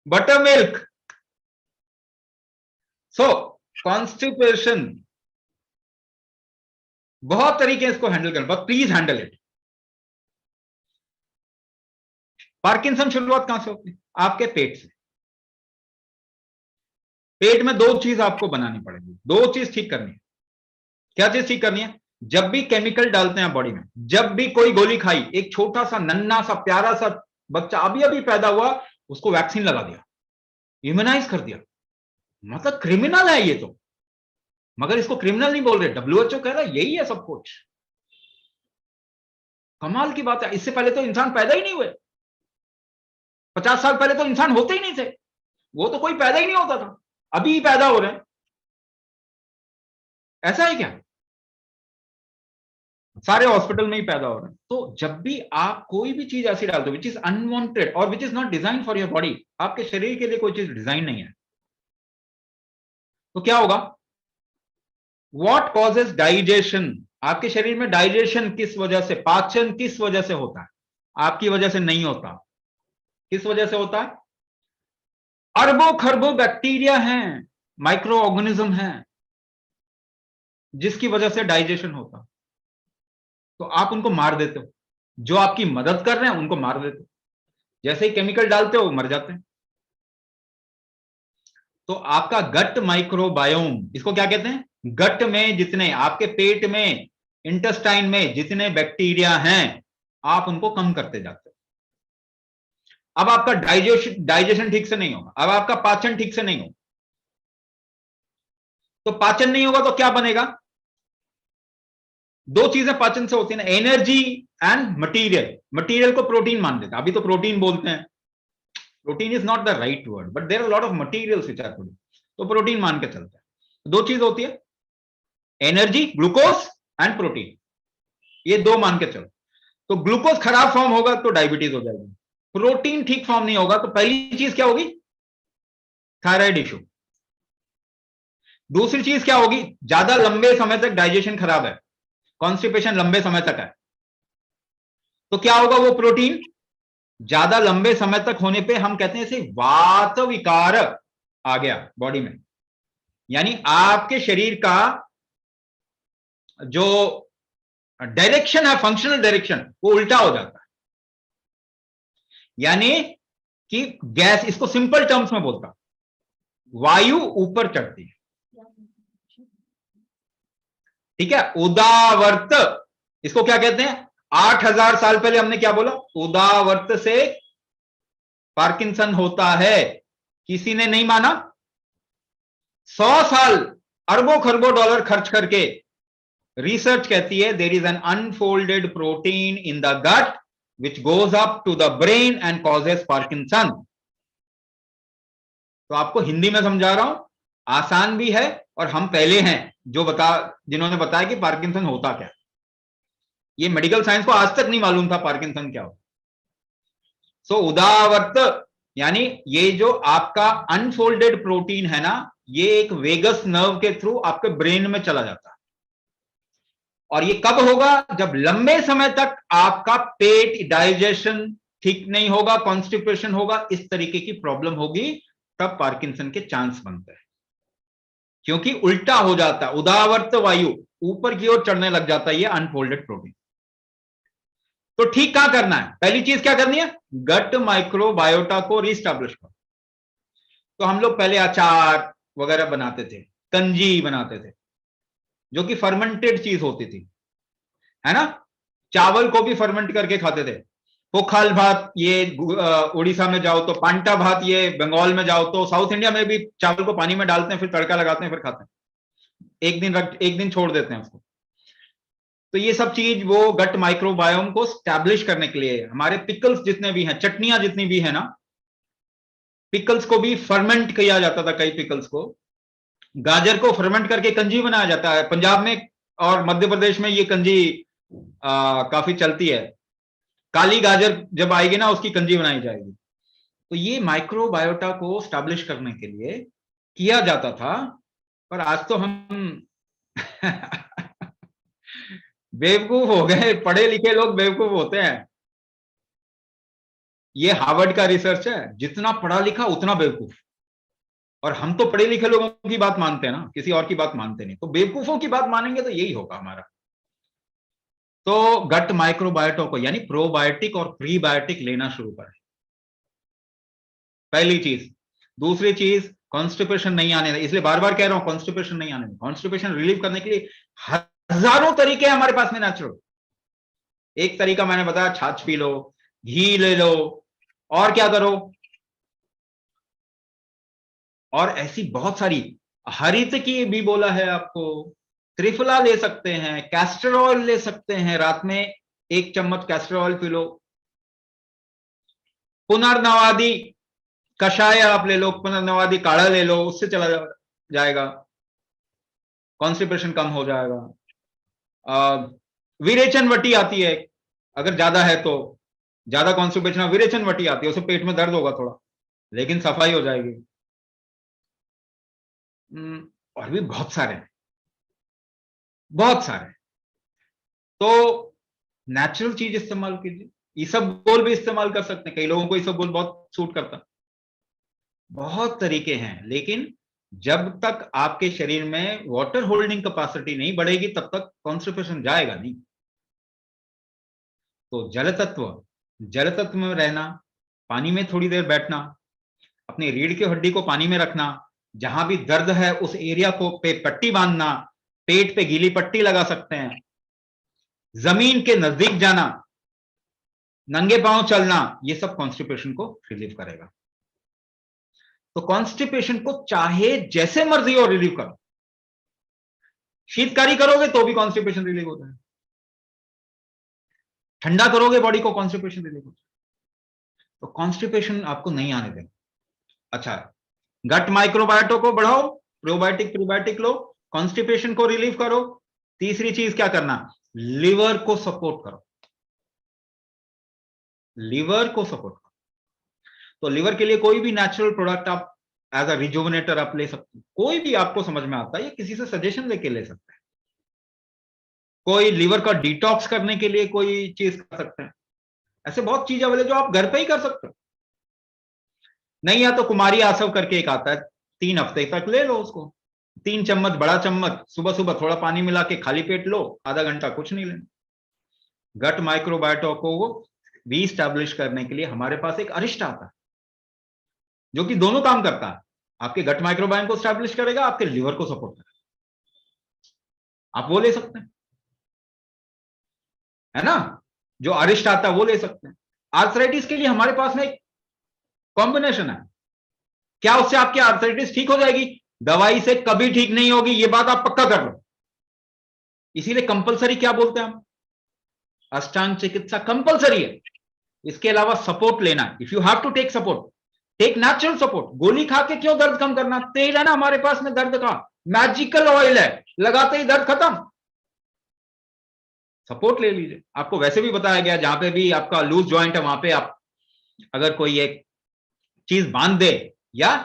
A: बटर मिल्क। सो कॉन्स्टिपेशन, बहुत तरीके इसको हैंडल करना, but please handle it. Parkinson शुरुआत कहां से होती है? आपके पेट से। पेट में दो चीज आपको बनानी पड़ेगी, दो चीज ठीक करनी है। क्या चीज ठीक करनी है? जब भी केमिकल डालते हैं बॉडी में, जब भी कोई गोली खाई, एक छोटा सा नन्ना सा प्यारा सा बच्चा अभी अभी पैदा हुआ, उसको वैक्सीन लगा दिया, इम्यूनाइज कर दिया, मतलब क्रिमिनल है ये तो। मगर इसको क्रिमिनल नहीं बोल रहे, डब्ल्यूएचओ कह रहा है यही है सब कुछ। कमाल की बात है, इससे पहले तो इंसान पैदा ही नहीं हुए। 50 साल पहले तो इंसान होते ही नहीं थे, वो तो कोई पैदा ही नहीं होता था, अभी पैदा हो रहे हैं। ऐसा है क्या? सारे हॉस्पिटल में ही पैदा हो रहे हैं। तो जब भी आप कोई भी चीज ऐसी डालते हो विच इज अनवांटेड और which is not design for your body, आपके शरीर के लिए कोई चीज डिजाइन नहीं है, तो क्या होगा? What causes digestion? आपके शरीर में डाइजेशन किस वजह से, पाचन किस वजह से होता है? आपकी वजह से नहीं होता। किस वजह से होता है? अरबों खरबों बैक्टीरिया हैं, माइक्रो ऑर्गेनिज्म हैं, जिसकी वजह से डाइजेशन होता। तो आप उनको मार देते हो, जो आपकी मदद कर रहे हैं उनको मार देते हो। जैसे ही केमिकल डालते हो मर जाते हैं। तो आपका गट माइक्रोबायोम, इसको क्या कहते हैं? गट में जितने, आपके पेट में, इंटेस्टाइन में जितने बैक्टीरिया हैं, आप उनको कम करते जाते हो। अब आपका डाइजेशन ठीक से नहीं होगा, अब आपका पाचन ठीक से नहीं होगा। तो पाचन नहीं होगा तो क्या बनेगा? दो चीजें पाचन से होती है ना, एनर्जी एंड मटीरियल। मटीरियल को प्रोटीन मान लेते हैं, अभी तो प्रोटीन बोलते हैं, protein is not the right word, but there are lot of materials which are protein, तो प्रोटीन मान के चलते हैं। दो चीज होती है, एनर्जी, ग्लूकोज एंड प्रोटीन, ये दो मान के चलो। तो ग्लूकोज खराब फॉर्म होगा तो डायबिटीज हो जाएगी, प्रोटीन ठीक फॉर्म नहीं होगा तो पहली चीज क्या होगी? Thyroid issue. दूसरी चीज क्या होगी? ज्यादा लंबे समय तक डाइजेशन खराब है, कॉन्स्टिपेशन लंबे समय तक है, तो क्या होगा? वो प्रोटीन ज्यादा लंबे समय तक होने पे हम कहते हैं इसे वात विकार आ गया बॉडी में, यानी आपके शरीर का जो डायरेक्शन है, फंक्शनल डायरेक्शन, वो उल्टा हो जाता है। यानी कि गैस, इसको सिंपल टर्म्स में बोलता, वायु ऊपर चढ़ती है, ठीक है? उदावर्त, इसको क्या कहते हैं? 8000 साल पहले हमने क्या बोला? उदावर्त से पार्किंसन होता है। किसी ने नहीं माना? 100 साल अरबों खरबों डॉलर खर्च करके रिसर्च कहती है there is an unfolded protein in the gut which goes up to the brain and causes Parkinson। तो आपको हिंदी में समझा रहा हूं, आसान भी है, और हम पहले हैं जिन्होंने बताया कि पार्किंसन होता क्या। ये मेडिकल साइंस को आज तक नहीं मालूम था पार्किंसन क्या होता। सो उदावर्त यानी ये जो आपका अनफोल्डेड प्रोटीन है ना, ये एक वेगस नर्व के थ्रू आपके ब्रेन में चला जाता है। और ये कब होगा? जब लंबे समय तक आपका पेट, डाइजेशन ठीक नहीं होगा, कॉन्स्टिपेशन होगा, इस तरीके की प्रॉब्लम होगी, तब पार्किंसन के चांस बनते हैं, क्योंकि उल्टा हो जाता है। उदावर्त वायु ऊपर की ओर चढ़ने लग जाता है ये अनफोल्डेड प्रोटीन। तो ठीक क्या करना है? पहली चीज क्या करनी है? गट माइक्रोबायोटा को रिस्टैब्लिश करो। तो हम लोग पहले अचार वगैरह बनाते थे, कंजी बनाते थे, जो कि फर्मेंटेड चीज होती थी, है ना? चावल को भी फर्मेंट करके खाते थे। पोखल भात, ये उड़ीसा में जाओ तो पांटा भात, ये बंगाल में जाओ तो, साउथ इंडिया में भी चावल को पानी में डालते हैं, फिर तड़का लगाते हैं, फिर खाते हैं, एक दिन छोड़ देते हैं उसको। तो ये सब चीज वो गट माइक्रोबायोम को स्टैब्लिश करने के लिए। हमारे पिकल्स जितने भी हैं, चटनियां जितनी भी है ना, पिकल्स को भी फर्मेंट किया जाता था। कई पिकल्स को, गाजर को फर्मेंट करके कंजी बनाया जाता है। पंजाब में और मध्य प्रदेश में ये कंजी काफी चलती है। काली गाजर जब आएगी ना, उसकी कंजी बनाई जाएगी। तो ये माइक्रोबायोटा को स्टैब्लिश करने के लिए किया जाता था। पर आज तो हम बेवकूफ हो गए, पढ़े लिखे लोग बेवकूफ होते हैं। ये हार्वर्ड का रिसर्च है, जितना पढ़ा लिखा उतना बेवकूफ। और हम तो पढ़े लिखे लोगों की बात मानते हैं ना, किसी और की बात मानते नहीं। तो बेवकूफों की बात मानेंगे तो यही होगा हमारा। तो गट माइक्रोबायोटा को, यानी प्रोबायोटिक और प्रीबायोटिक लेना शुरू करें, पहली चीज। दूसरी चीज, कॉन्स्टिपेशन नहीं आने दें। इसलिए बार बार कह रहा हूं, कॉन्स्टिपेशन नहीं आने दें। कॉन्स्टिपेशन रिलीव करने के लिए हजारों तरीके हैं हमारे पास में नेचुरल। एक तरीका मैंने बताया, छाछ पी लो, घी ले लो, और क्या करो, और ऐसी बहुत सारी, हरित की भी बोला है आपको, त्रिफला ले सकते हैं, कैस्टर ऑयल ले सकते हैं, रात में 1 चम्मच कैस्टर ऑयल पी लो। पुनर्नवादी कषाय आप ले लो, पुनर्नवादी काढ़ा ले लो, उससे चला जाएगा, कॉन्स्टिपेशन कम हो जाएगा। विरेचन वटी आती है, अगर ज्यादा है तो, ज्यादा कॉन्स्टिपेशन, विरेचन वटी आती है, उससे पेट में दर्द होगा थोड़ा, लेकिन सफाई हो जाएगी। और भी बहुत सारे हैं, बहुत सारे। तो नेचुरल चीज इस्तेमाल कीजिए। इसबगोल भी इस्तेमाल कर सकते हैं, कई लोगों को इसबगोल बहुत सूट करता है। बहुत तरीके हैं, लेकिन जब तक आपके शरीर में वाटर होल्डिंग कैपेसिटी नहीं बढ़ेगी, तब तक कॉन्स्टिपेशन जाएगा नहीं। तो जल तत्व में रहना, पानी में थोड़ी देर बैठना, अपनी रीढ़ की हड्डी को पानी में रखना, जहां भी दर्द है उस एरिया को पे पट्टी बांधना, पेट पे गीली पट्टी लगा सकते हैं, जमीन के नजदीक जाना, नंगे पांव चलना, ये सब कॉन्स्टिपेशन को रिलीव करेगा। तो कॉन्स्टिपेशन को चाहे जैसे मर्जी हो रिलीव करो, शीतकारी करोगे तो भी कॉन्स्टिपेशन रिलीव होता है, ठंडा करोगे बॉडी को, कॉन्स्टिपेशन रिलीव होता है। तो कॉन्स्टिपेशन आपको नहीं आने देना। अच्छा, गट माइक्रोबायोटो को बढ़ाओ, प्रोबायोटिक प्रीबायोटिक लो, कॉन्स्टिपेशन को रिलीव करो। तीसरी चीज क्या करना, लिवर को सपोर्ट करो, लिवर को सपोर्ट करो। तो लिवर के लिए कोई भी नेचुरल प्रोडक्ट आप एज अ रिजुविनेटर आप ले सकते हो, कोई भी आपको समझ में आता है, या किसी से सजेशन लेके ले सकते हैं। कोई लिवर का डिटॉक्स करने के लिए कोई चीज कर सकते हैं, ऐसे बहुत चीज अवेलेबल जो आप घर पे ही कर सकते हो। नहीं, या तो कुमारी आसव करके एक आता है, 3 हफ्ते तक ले लो उसको, 3 चम्मच, बड़ा चम्मच, सुबह सुबह थोड़ा पानी मिला के खाली पेट लो, आधा घंटा कुछ नहीं लेना। गट माइक्रोबायोटा को रीस्टैब्लिश करने के लिए हमारे पास एक अरिष्ट आता है जो कि दोनों काम करता है, आपके गट माइक्रोबायोम को स्टैब्लिश करेगा, आपके लिवर को सपोर्ट करेगा। आप वो ले सकते हैं, है ना, जो अरिष्ट आता है वो ले सकते हैं। आर्थराइटिस के लिए हमारे पास में एक कॉम्बिनेशन है। क्या उससे आपकी आर्थराइटिस ठीक हो जाएगी? दवाई से कभी ठीक नहीं होगी, ये बात आप पक्का कर लो। इसीलिए कंपलसरी क्या बोलते हैं हम, अष्टांग चिकित्सा कंपलसरी है। इसके अलावा सपोर्ट लेना, if you have to take support, take natural support. गोली खा के क्यों दर्द कम करना? तेल है ना हमारे पास में दर्द का, मैजिकल ऑयल है, लगाते ही दर्द खत्म। सपोर्ट ले लीजिए। आपको वैसे भी बताया गया, जहां पे भी आपका लूज जॉइंट है वहां पे आप अगर कोई एक चीज बांध दे या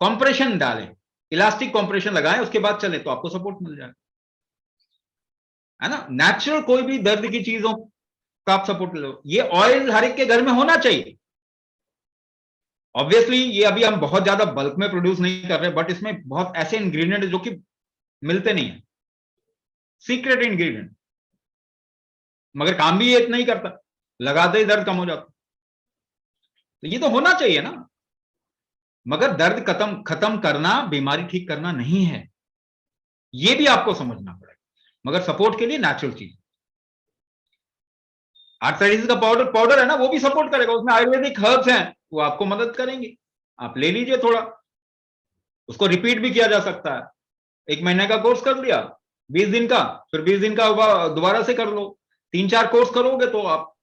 A: कॉम्प्रेशन डालें, इलास्टिक कॉम्प्रेशन लगाएं, उसके बाद चले तो आपको सपोर्ट मिल जाएगा, है ना। नेचुरल कोई भी दर्द की चीजों का आप सपोर्ट लो। ये ऑयल हर एक के घर में होना चाहिए। ऑब्वियसली ये अभी हम बहुत ज्यादा बल्क में प्रोड्यूस नहीं कर रहे, बट इसमें बहुत ऐसे इंग्रेडिएंट जो कि मिलते नहीं है, सीक्रेट इंग्रेडिएंट, मगर काम भी ये इतना ही करता, लगाते ही दर्द कम हो जाता। तो ये तो होना चाहिए ना, मगर दर्द खत्म करना बीमारी ठीक करना नहीं है, ये भी आपको समझना पड़ेगा। मगर सपोर्ट के लिए नेचुरल चीज, आर्थराइटिस का पाउडर है ना, वो भी सपोर्ट करेगा, उसमें आयुर्वेदिक हर्ब्स हैं, वो आपको मदद करेंगे। आप ले लीजिए थोड़ा, उसको रिपीट भी किया जा सकता है। 1 महीने का कोर्स कर लिया, 20 दिन का, फिर 20 दिन का दोबारा से कर लो। 3-4 कोर्स करोगे तो आप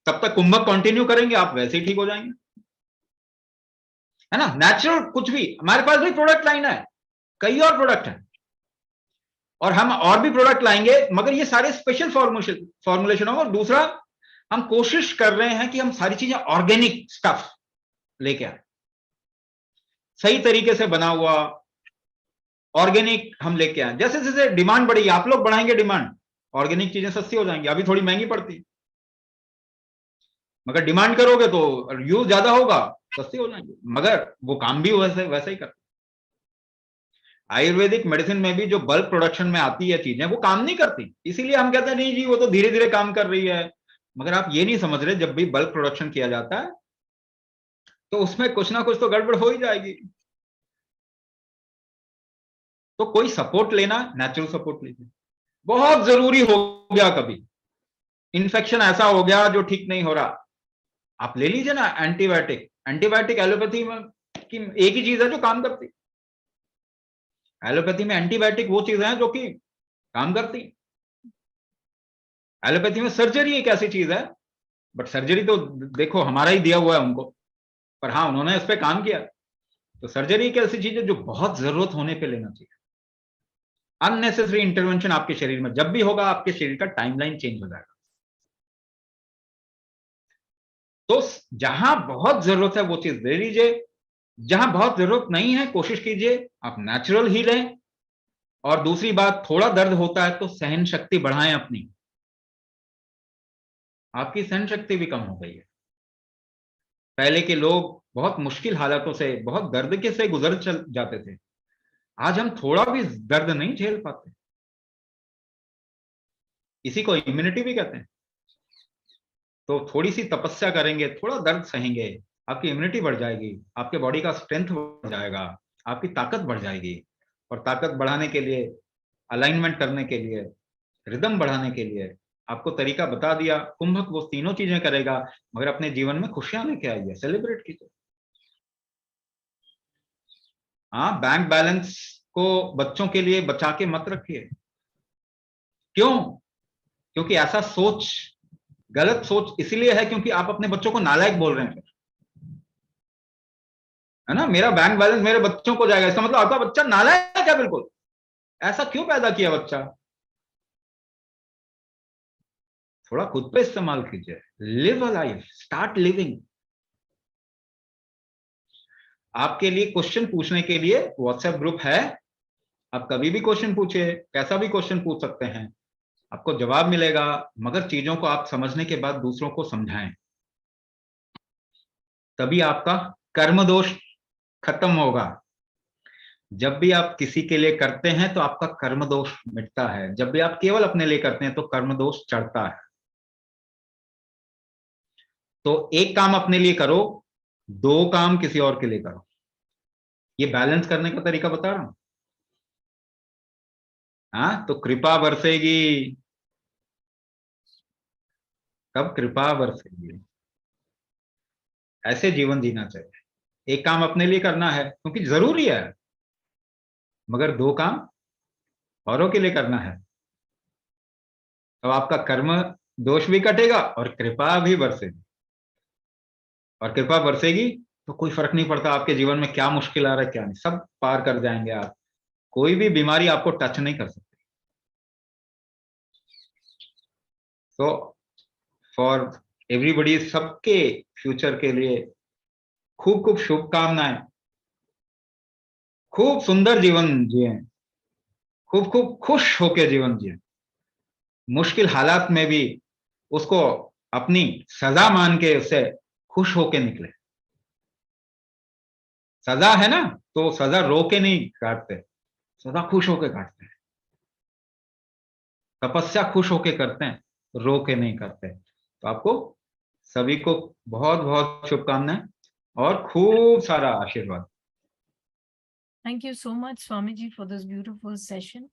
A: तब तक कुंभक कंटिन्यू करेंगे, आप वैसे ही ठीक हो जाएंगे, है ना। नेचुरल कुछ भी, हमारे पास भी प्रोडक्ट लाइन है, कई और प्रोडक्ट हैं, और हम और भी प्रोडक्ट लाएंगे, मगर ये सारे स्पेशल फॉर्मुलेशन होंगे। और दूसरा, हम कोशिश कर रहे हैं कि हम सारी चीजें ऑर्गेनिक स्टफ लेके आए, सही तरीके से बना हुआ ऑर्गेनिक हम लेके आए। जैसे जैसे डिमांड बढ़ेगी, आप लोग बढ़ाएंगे डिमांड, ऑर्गेनिक चीजें सस्ती हो जाएंगी। अभी थोड़ी महंगी पड़ती, मगर डिमांड करोगे तो यूज ज्यादा होगा, सस्ती हो जाएंगी, मगर वो काम भी वैसे ही करते। आयुर्वेदिक मेडिसिन में भी जो बल्क प्रोडक्शन में आती है चीजें, वो काम नहीं करती, इसीलिए हम कहते हैं नहीं जी वो तो धीरे धीरे काम कर रही है। मगर आप ये नहीं समझ रहे, जब भी बल्क प्रोडक्शन किया जाता है तो उसमें कुछ ना कुछ तो गड़बड़ हो ही जाएगी। तो कोई सपोर्ट लेना, नेचुरल सपोर्ट लीजिए। बहुत जरूरी हो गया, कभी इन्फेक्शन ऐसा हो गया जो ठीक नहीं हो रहा, आप ले लीजिए ना एंटीबायोटिक। एंटीबायोटिक एलोपैथी में की एक ही चीज है जो काम करती, एलोपैथी में एंटीबायोटिक वो चीजें हैं जो कि काम करती। एलोपैथी में सर्जरी एक ऐसी चीज है, बट सर्जरी तो देखो हमारा ही दिया हुआ है उनको, पर हाँ उन्होंने इस पे काम किया। तो सर्जरी एक ऐसी चीज है जो बहुत जरूरत होने पे लेना चाहिए। अननेसेसरी इंटरवेंशन आपके शरीर में जब भी होगा, आपके शरीर का टाइमलाइन चेंज हो जाएगा। तो जहां बहुत जरूरत है वो चीज ले लीजिए, जहां बहुत जरूरत नहीं है कोशिश कीजिए आप नेचुरल ही लें। और दूसरी बात, थोड़ा दर्द होता है तो सहन शक्ति बढ़ाएं अपनी, आपकी सहन शक्ति भी कम हो गई है। पहले के लोग बहुत मुश्किल हालातों से, बहुत दर्द के से गुजर चल जाते थे, आज हम थोड़ा भी दर्द नहीं झेल पाते। इसी को इम्यूनिटी भी कहते हैं। तो थोड़ी सी तपस्या करेंगे, थोड़ा दर्द सहेंगे, आपकी इम्यूनिटी बढ़ जाएगी, आपके बॉडी का स्ट्रेंथ बढ़ जाएगा, आपकी ताकत बढ़ जाएगी। और ताकत बढ़ाने के लिए, अलाइनमेंट करने के लिए, रिदम बढ़ाने के लिए आपको तरीका बता दिया। कुंभक वो तीनों चीजें करेगा, मगर अपने जीवन में खुशियां लेके आइए, सेलिब्रेट कीजिए। हाँ, बैंक बैलेंस को बच्चों के लिए बचा के मत रखिए। क्यों? क्योंकि ऐसा सोच, गलत सोच इसलिए है क्योंकि आप अपने बच्चों को नालायक बोल रहे हैं, है ना। मेरा बैंक बैलेंस मेरे बच्चों को जाएगा, इसका मतलब आपका बच्चा नालायक है बिल्कुल। ऐसा क्यों पैदा किया बच्चा? थोड़ा खुद पे इस्तेमाल कीजिए। Live a life, start living. आपके लिए क्वेश्चन पूछने के लिए व्हाट्सएप ग्रुप है, आप कभी भी क्वेश्चन पूछिए, कैसा भी क्वेश्चन पूछ सकते हैं, आपको जवाब मिलेगा। मगर चीजों को आप समझने के बाद दूसरों को समझाएं, तभी आपका कर्म दोष खत्म होगा। जब भी आप किसी के लिए करते हैं तो आपका कर्म दोष मिटता है, जब भी आप केवल अपने लिए करते हैं तो कर्म दोष चढ़ता है। तो एक काम अपने लिए करो, 2 काम किसी और के लिए करो। ये बैलेंस करने का तरीका बता रहा हूं। हाँ, तो कृपा बरसेगी। कब कृपा बरसेगी? ऐसे जीवन जीना चाहिए। एक काम अपने लिए करना है क्योंकि जरूरी है, मगर 2 काम औरों के लिए करना है। तो आपका कर्म दोष भी कटेगा और कृपा भी बरसेगी। और कृपा बरसेगी तो कोई फर्क नहीं पड़ता आपके जीवन में क्या मुश्किल आ रहा है क्या नहीं, सब पार कर जाएंगे आप। कोई भी बीमारी आपको टच नहीं कर सकती। तो फॉर एवरीबॉडी, सबके फ्यूचर के लिए खूब खूब शुभकामनाएं। खूब सुंदर जीवन जिए, खूब खूब खुश होकर जीवन जिए। मुश्किल हालात में भी उसको अपनी सजा मान के उससे खुश होके निकले। सजा है ना, तो सजा रो के नहीं काटते, सदा खुश होके काटते हैं। तपस्या खुश होके करते हैं, रो के नहीं करते। तो आपको सभी को बहुत बहुत शुभकामनाएं और खूब सारा आशीर्वाद।
C: Thank you so much, Swamiji, for this beautiful session.